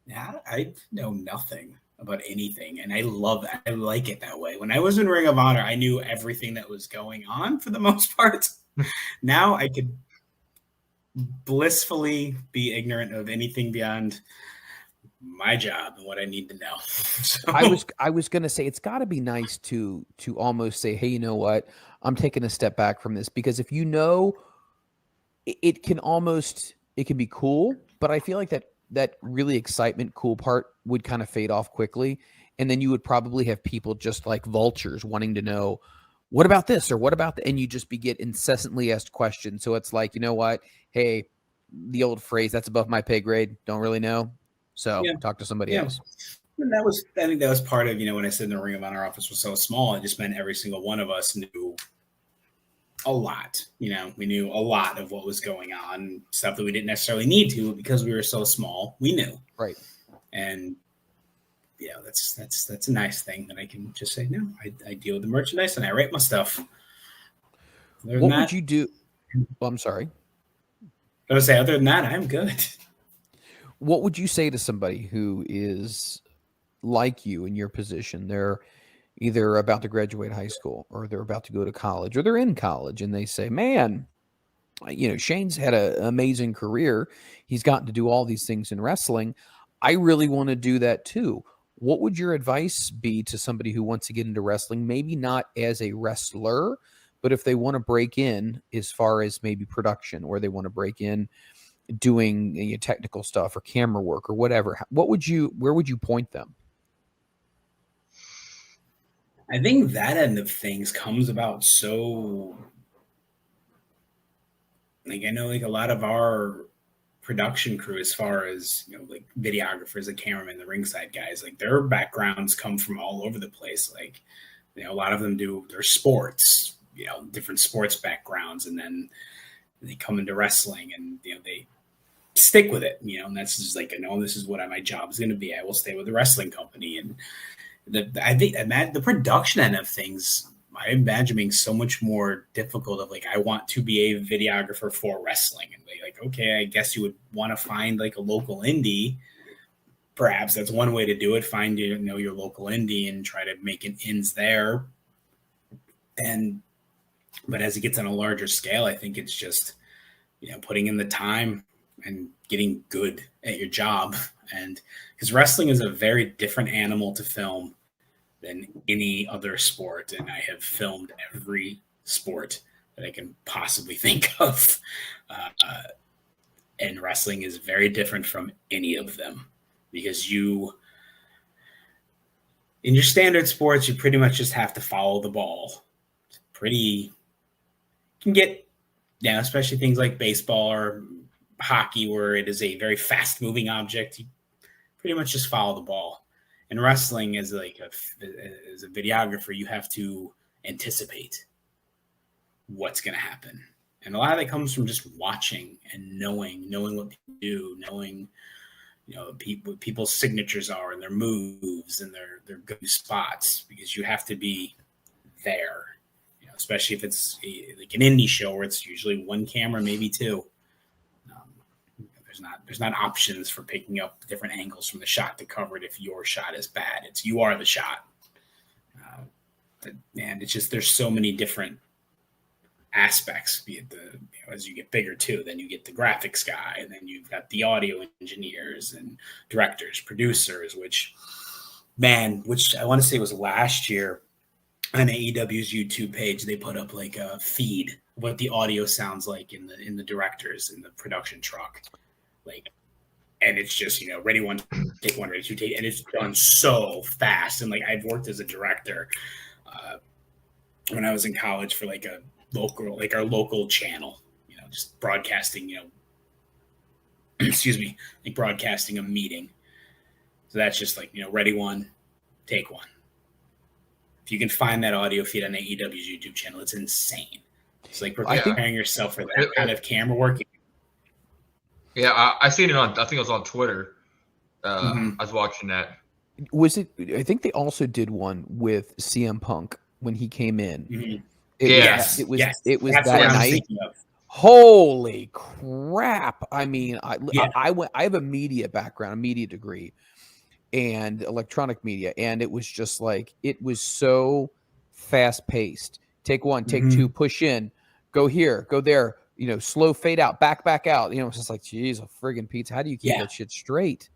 Yeah, I know nothing. about anything. And I like it that way. When I was in Ring of Honor, I knew everything that was going on for the most part. Now I could blissfully be ignorant of anything beyond my job and what I need to know. So, I was going to say, it's got to be nice to almost say, hey, you know what? I'm taking a step back from this, because if you know, it can be cool, but I feel like that really excitement, cool part would kind of fade off quickly. And then you would probably have people just like vultures wanting to know, what about this or what about that? And you just get incessantly asked questions. So it's like, you know what? Hey, the old phrase, that's above my pay grade. Don't really know. So talk to somebody else. And I think that was part of, when I said the Ring of Honor office was so small, it just meant every single one of us knew a lot. We knew a lot of what was going on, stuff that we didn't necessarily need to because we were so small. We knew. Right. And that's a nice thing that I can just say, no, I deal with the merchandise and I write my stuff. What would you do? Well, I'm sorry. I would say, other than that, I'm good. What would you say to somebody who is like you in your position? They're either about to graduate high school, or they're about to go to college, or they're in college, and they say, man, Shane's had an amazing career. He's gotten to do all these things in wrestling. I really want to do that too. What would your advice be to somebody who wants to get into wrestling, maybe not as a wrestler, but if they want to break in as far as maybe production, or they want to break in doing technical stuff or camera work or whatever? Where would you point them? I think that end of things comes about so, I know a lot of our production crew, as far as videographers, the cameramen, the ringside guys, their backgrounds come from all over the place. A lot of them do their sports, different sports backgrounds, and then they come into wrestling and they stick with it, and that's just no, this is what my job is going to be. I will stay with the wrestling company. And I think the production end of things, I imagine being so much more difficult of I want to be a videographer for wrestling, and okay, I guess you would want to find a local indie. Perhaps that's one way to do it. Find your local indie and try to make an ins there. But as it gets on a larger scale, I think it's just putting in the time and getting good at your job. And because wrestling is a very different animal to film than any other sport. And I have filmed every sport that I can possibly think of. And wrestling is very different from any of them, because in your standard sports, you pretty much just have to follow the ball. It's can get, especially things like baseball or hockey, where it is a very fast moving object. You pretty much just follow the ball. And wrestling, as as a videographer, you have to anticipate what's going to happen. And a lot of that comes from just watching and knowing what people do, knowing what people's signatures are and their moves and their good spots, because you have to be there. Especially if it's an indie show where it's usually one camera, maybe two. There's not options for picking up different angles from the shot to cover it if your shot is bad. You are the shot. And it's just, there's so many different aspects. Be it as you get bigger too, then you get the graphics guy, and then you've got the audio engineers and directors, producers, which I want to say was last year on AEW's YouTube page, they put up a feed of what the audio sounds like in the directors in the production truck. And it's just, ready one, take one, ready two, take, and it's done so fast. And I've worked as a director when I was in college for a local, our local channel, just broadcasting, excuse me, broadcasting a meeting. So that's just ready one, take one. If you can find that audio feed on AEW's YouTube channel, it's insane. It's preparing yourself for that kind of camera work. Yeah, I seen it on, I think it was on Twitter. I was watching that. Was it? I think they also did one with CM Punk when he came in. Mm-hmm. It was That's that night. Holy crap! I mean, I have a media background, a media degree, and electronic media, and it was just like, it was so fast paced. Take one, take two, push in, go here, go there, slow fade out, back out. It's just like, geez, a friggin' Pete, how do you keep that shit straight?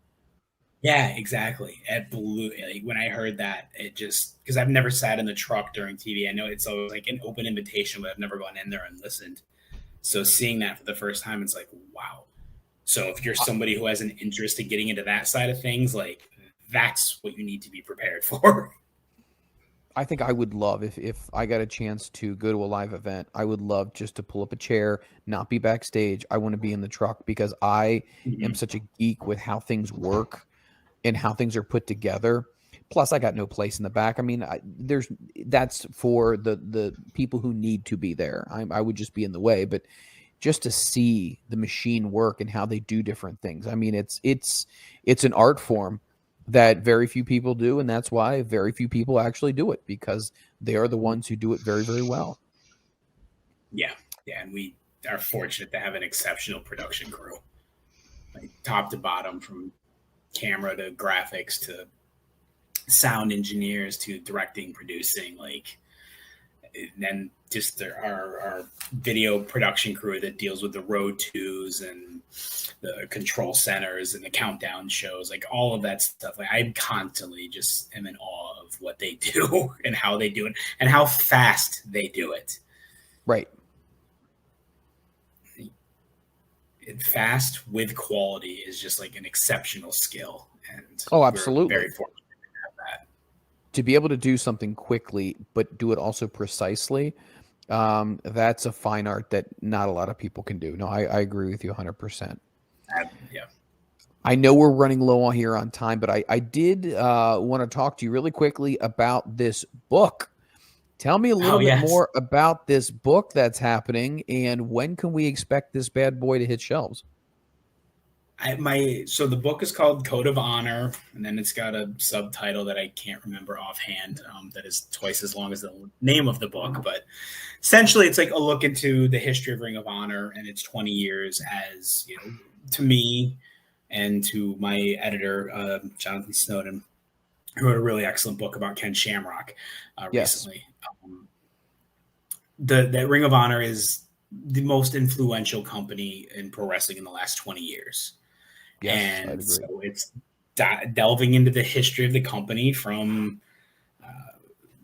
Yeah, exactly. It blew, like, when I heard that, it just, because I've never sat in the truck during TV. I know it's always like an open invitation, but I've never gone in there and listened. So seeing that for the first time, it's like, wow. So if you're somebody who has an interest in getting into that side of things, like, that's what you need to be prepared for. I think I would love, if I got a chance to go to a live event, I would love just to pull up a chair, not be backstage. I want to be in the truck, because I am such a geek with how things work and how things are put together. Plus, I got no place in the back. I mean, that's for the people who need to be there. I would just be in the way, but just to see the machine work and how they do different things. I mean, it's an art form that very few people do, and that's why very few people actually do it, because they are the ones who do it very, very well. Yeah, and we are fortunate to have an exceptional production crew, like top to bottom, from camera to graphics to sound engineers to directing, producing, like, and then just our video production crew that deals with the road twos and the control centers and the countdown shows, like all of that stuff. Like, I constantly just am in awe of what they do and how they do it and how fast they do it. Right. Fast with quality is just like an exceptional skill. And absolutely. we're very fortunate to have that. To be able to do something quickly, but do it also precisely, that's a fine art that not a lot of people can do. No, I agree with you 100%. Yeah. I know we're running low on here on time, but I did want to talk to you really quickly about this book. Tell me a little bit more about this book that's happening, and when can we expect this bad boy to hit shelves? So the book is called Code of Honor, and then it's got a subtitle that I can't remember offhand, that is twice as long as the name of the book. But essentially, it's like a look into the history of Ring of Honor and its 20 years, as to me and to my editor, Jonathan Snowden, who wrote a really excellent book about Ken Shamrock recently. That Ring of Honor is the most influential company in pro wrestling in the last 20 years. Yes, and so it's delving into the history of the company from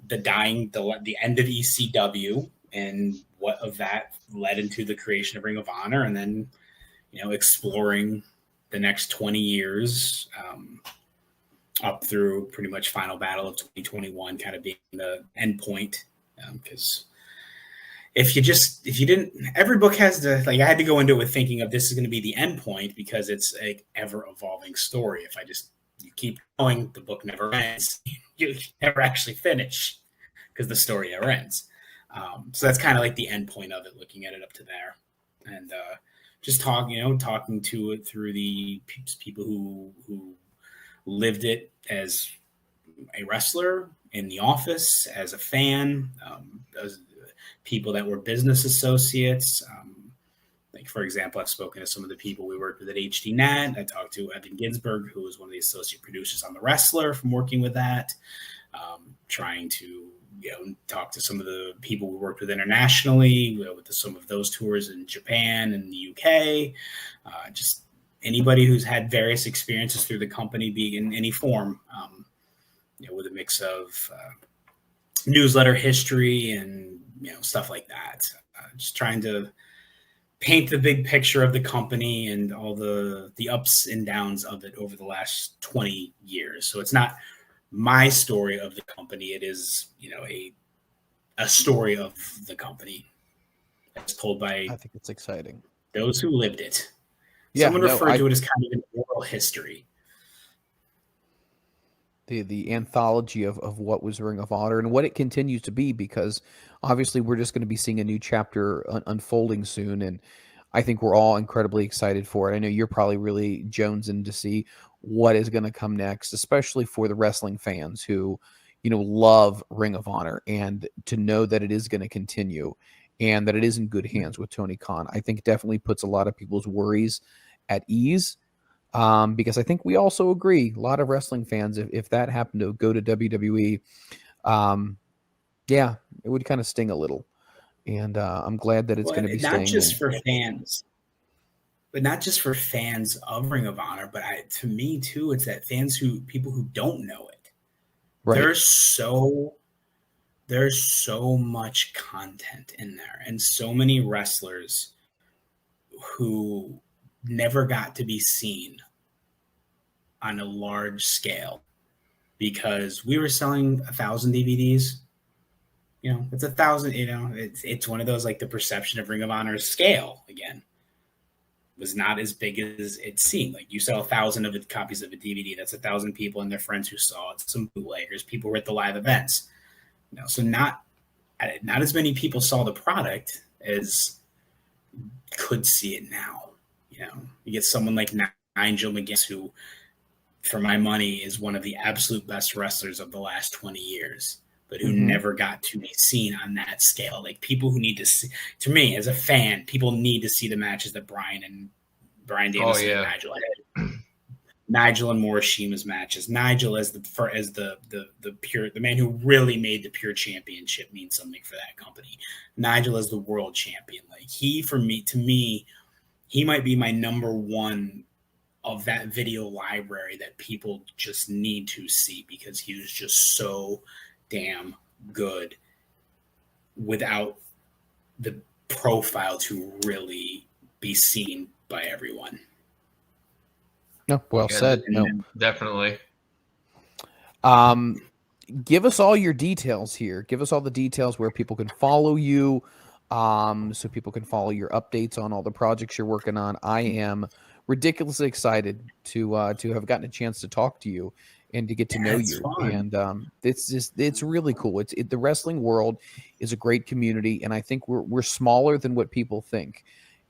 the end of ECW and what of that led into the creation of Ring of Honor, and then exploring the next 20 years up through pretty much Final Battle of 2021, kind of being the end point, because every book has I had to go into it with thinking of this is going to be the end point, because it's an ever evolving story. If you keep going, the book never ends. You never actually finish, because the story never ends. So that's kind of like the end point of it, looking at it up to there, and just talking to it through the people who lived it as a wrestler, in the office, as a fan, as people that were business associates. Like, for example, I've spoken to some of the people we worked with at HDNet. I talked to Evan Ginsberg, who was one of the associate producers on The Wrestler, from working with that. Trying to talk to some of the people we worked with internationally, with some of those tours in Japan and the UK. Just anybody who's had various experiences through the company, being in any form, with a mix of newsletter history and stuff like that. Just trying to paint the big picture of the company and all the ups and downs of it over the last 20 years. So it's not my story of the company. It is, a story of the company that's told by, I think it's exciting, those who lived it. Yeah, Someone referred to it as kind of an oral history. The anthology of what was Ring of Honor and what it continues to be, because obviously we're just going to be seeing a new chapter unfolding soon, and I think we're all incredibly excited for it. I know you're probably really jonesing to see what is going to come next, especially for the wrestling fans who, love Ring of Honor, and to know that it is going to continue and that it is in good hands with Tony Khan, I think definitely puts a lot of people's worries at ease. because I think we also agree, a lot of wrestling fans, if that happened to go to WWE, yeah, it would kind of sting a little. And I'm glad that it's going to be not staying just in. for fans, but not just for fans of Ring of Honor, but to me too, it's that people who don't know it. Right. There's so much content in there, and so many wrestlers who never got to be seen on a large scale because we were selling 1,000 DVDs. You know, it's 1,000. You know, it's one of those, like, the perception of Ring of Honor's scale again was not as big as it seemed. Like, you sell 1,000 copies of a DVD, that's 1,000 people and their friends who saw it. Some bootleggers, people who were at the live events. You know, so not as many people saw the product as could see it now. You know, you get someone like Nigel McGuinness, who, for my money, is one of the absolute best wrestlers of the last 20 years, but who never got to be seen on that scale. Like, people who need to see, to me, as a fan, people need to see the matches that Brian Danielson and Nigel had. Nigel and Morishita's matches. Nigel as the man who really made the Pure Championship mean something for that company. Nigel as the world champion. Like, to me, he might be my number one of that video library that people just need to see, because he was just so damn good without the profile to really be seen by everyone. No, well said. No, definitely. Give us all your details here. Give us all the details where people can follow you, so people can follow your updates on all the projects you're working on. I am ridiculously excited to have gotten a chance to talk to you and to get to know you. Fun. And it's really cool. The wrestling world is a great community, and I think we're smaller than what people think.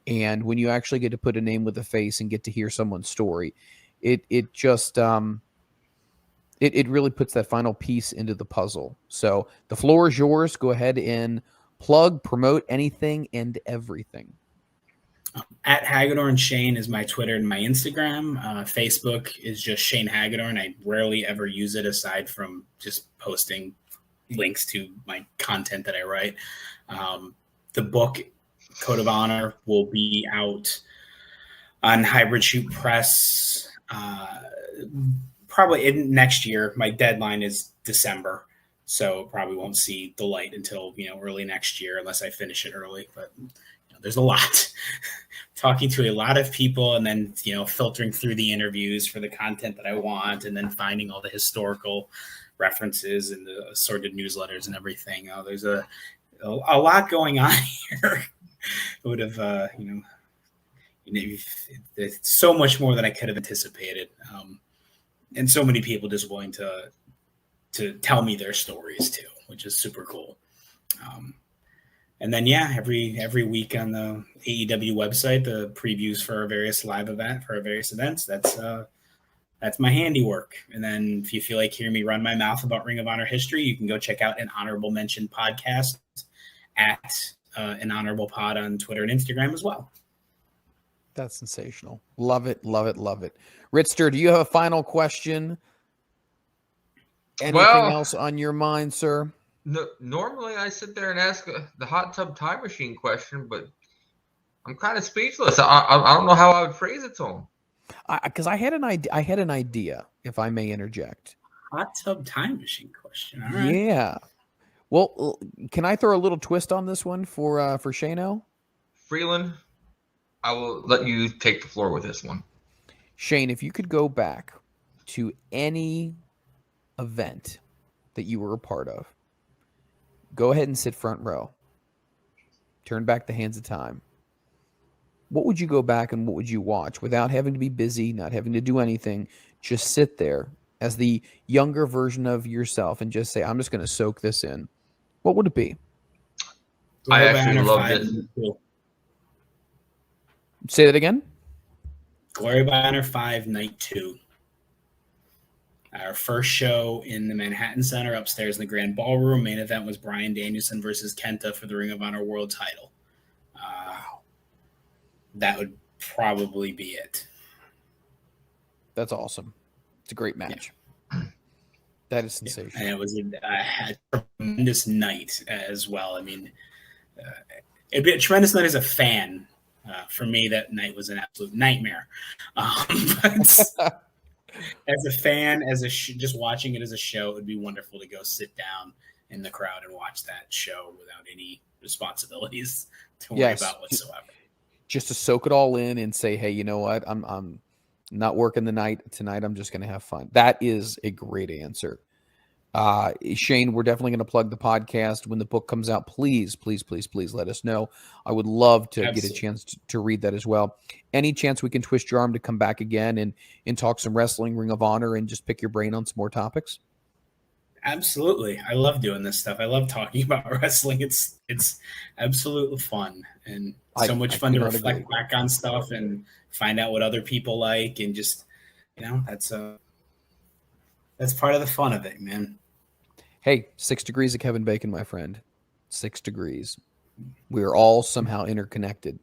And when you actually get to put a name with a face and get to hear someone's story, it just it really puts that final piece into the puzzle. So the floor is yours. Go ahead and plug, promote anything and everything. At Hagadorn Shane is my Twitter and my Instagram. Facebook is just Shane Hagadorn. I rarely ever use it aside from just posting links to my content that I write. The book Code of Honor will be out on Hybrid Shoot Press probably next year. My deadline is December, so probably won't see the light until early next year unless I finish it early. But there's a lot. Talking to a lot of people, and then filtering through the interviews for the content that I want, and then finding all the historical references and the assorted newsletters and everything. There's a lot going on here. It would have, there's so much more than I could have anticipated, and so many people just willing to tell me their stories too, which is super cool. And then every week on the AEW website, the previews for our various various events. That's my handiwork. And then if you feel like hearing me run my mouth about Ring of Honor history, you can go check out an Honorable Mention podcast at an Honorable Pod on Twitter and Instagram as well. That's sensational. Love it, love it, love it. Ritster, do you have a final question? Anything else on your mind, sir? No, normally I sit there and ask the hot tub time machine question, but I'm kind of speechless. I don't know how I would phrase it to him. Because I had an idea, if I may interject. Hot tub time machine question. All right. Yeah. Well, can I throw a little twist on this one for Shano? Freland, I will let you take the floor with this one. Shane, if you could go back to any event that you were a part of, go ahead and sit front row. Turn back the hands of time. What would you go back and what would you watch without having to be busy, not having to do anything? Just sit there as the younger version of yourself and just say, I'm just going to soak this in. What would it be? I actually loved it. Say that again? Glory by Honor 5, Night 2. Our first show in the Manhattan Center upstairs in the Grand Ballroom. Main event was Brian Danielson versus Kenta for the Ring of Honor World title. That would probably be it. That's awesome. It's a great match. Yeah. That is sensational. And it was a tremendous night as well. I mean, it'd be a tremendous night as a fan. For me, that night was an absolute nightmare. But as a fan, just watching it as a show, it would be wonderful to go sit down in the crowd and watch that show without any responsibilities to worry about whatsoever. Just to soak it all in and say, hey, you know what? I'm not working the night tonight. I'm just going to have fun. That is a great answer. Shane, we're definitely going to plug the podcast when the book comes out. Please, please, please, please let us know. I would love to get a chance to read that as well. Any chance we can twist your arm to come back again and talk some wrestling, Ring of Honor, and just pick your brain on some more topics? Absolutely. I love doing this stuff. I love talking about wrestling. It's absolutely fun and so much fun to reflect back on stuff and find out what other people like, and just, that's part of the fun of it, man. Hey, 6 degrees of Kevin Bacon, my friend. 6 degrees. We are all somehow interconnected.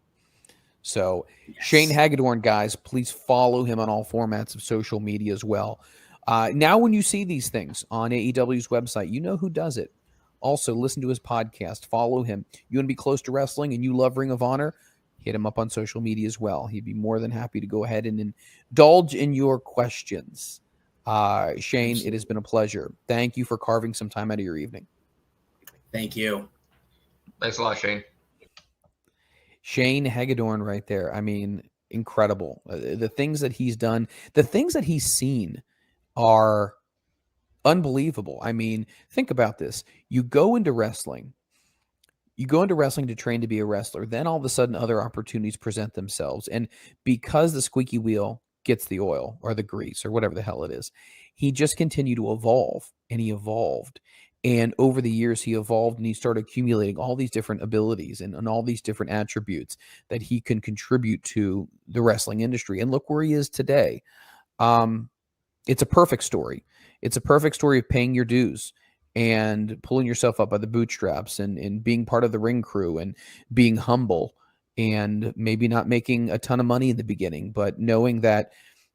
So Shane Hagadorn, guys, please follow him on all formats of social media as well. Now when you see these things on AEW's website, you know who does it. Also, listen to his podcast. Follow him. You want to be close to wrestling and you love Ring of Honor? Hit him up on social media as well. He'd be more than happy to go ahead and indulge in your questions. Shane, it has been a pleasure. Thank you for carving some time out of your evening. Thank you. Thanks a lot, Shane. Shane Hagadorn right there. I mean, incredible. The things that he's done, the things that he's seen are unbelievable. I mean, think about this. You go into wrestling to train to be a wrestler. Then all of a sudden other opportunities present themselves. And because the squeaky wheel gets the oil or the grease or whatever the hell it is, he just continued to evolve, and he evolved. And over the years, he evolved and he started accumulating all these different abilities and all these different attributes that he can contribute to the wrestling industry. And look where he is today. It's a perfect story. It's a perfect story of paying your dues and pulling yourself up by the bootstraps and being part of the ring crew and being humble and maybe not making a ton of money in the beginning, but knowing that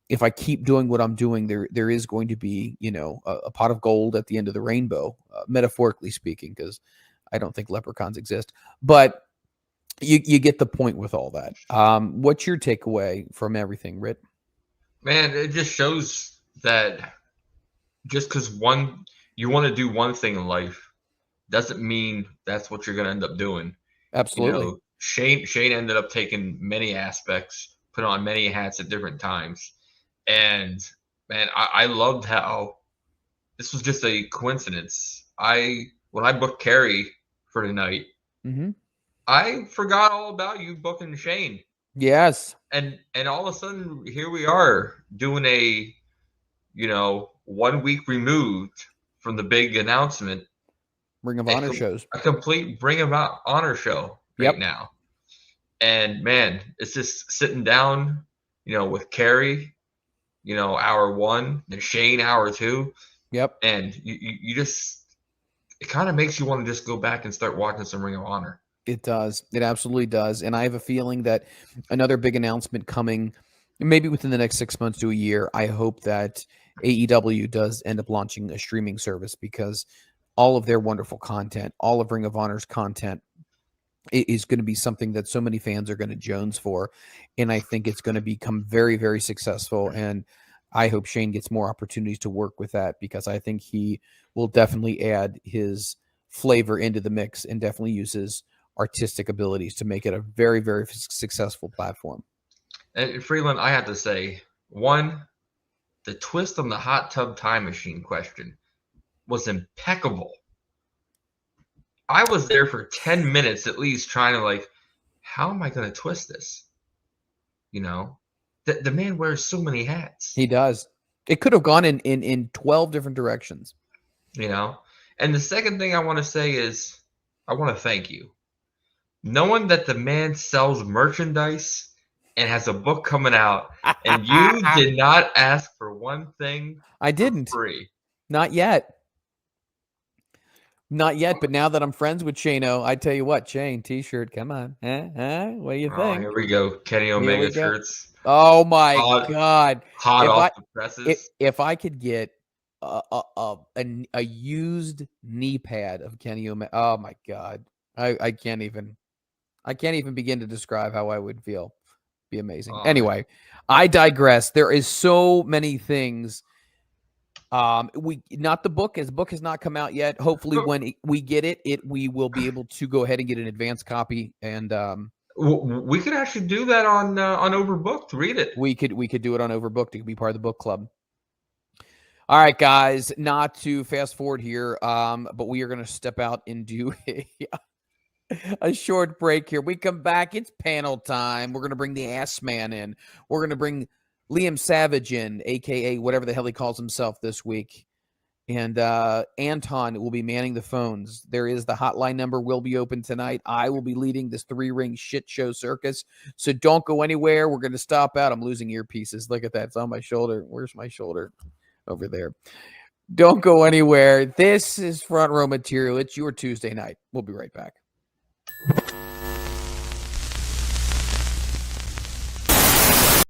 if I keep doing what I'm doing, there is going to be, a pot of gold at the end of the rainbow, metaphorically speaking, because I don't think leprechauns exist. But you get the point with all that. What's your takeaway from everything, Ritt? Man, it just shows that just because you want to do one thing in life doesn't mean that's what you're going to end up doing. Absolutely. Shane ended up taking many aspects, put on many hats at different times. And man, I loved how this was just a coincidence. When I booked Carrie for tonight, I forgot all about you booking Shane. Yes. And all of a sudden here we are doing a 1 week removed from the big announcement. Ring of Honor shows. A complete Ring of Honor show right now. And man, it's just sitting down, with Carrie, hour 1, then Shane hour 2. Yep. And you just, it kind of makes you want to just go back and start watching some Ring of Honor. It does. It absolutely does. And I have a feeling that another big announcement coming maybe within the next 6 months to a year. I hope that AEW does end up launching a streaming service, because all of their wonderful content, all of Ring of Honor's content is going to be something that so many fans are going to jones for. And I think it's going to become very, very successful. And I hope Shane gets more opportunities to work with that, because I think he will definitely add his flavor into the mix and definitely use his artistic abilities to make it a very, very successful platform. And Freland, I have to say, the twist on the hot tub time machine question was impeccable. I was there for 10 minutes at least trying to how am I going to twist this? The man wears so many hats. He does. It could have gone in 12 different directions. And the second thing I want to say is I want to thank you. Knowing that the man sells merchandise and has a book coming out, and you did not ask for one thing. I didn't. For free. Not yet. Not yet, but now that I'm friends with Shane-O, I tell you what, Shane, T-shirt, come on. What do you think? Here we go. Kenny Omega shirts. Oh, my God. Hot off the presses. If I could get a used knee pad of Kenny Omega, oh, my God. I can't even begin to describe how I would feel. Be amazing. Anyway, I digress. There is so many things. Not the book, as the book has not come out yet. Hopefully when we get it, we will be able to go ahead and get an advanced copy. And we could actually do that on Overbooked. Read it. We could do it on Overbooked. It could be part of the book club. All right, guys, not to fast forward here, but we are going to step out and do a short break here. We come back. It's panel time. We're going to bring the Ass Man in. We're going to bring Liam Savage in, a.k.a. whatever the hell he calls himself this week. And Anton will be manning the phones. There is the hotline number will be open tonight. I will be leading this 3-ring shit show circus. So don't go anywhere. We're going to stop out. I'm losing earpieces. Look at that. It's on my shoulder. Where's my shoulder? Over there. Don't go anywhere. This is Front Row Material. It's your Tuesday night. We'll be right back.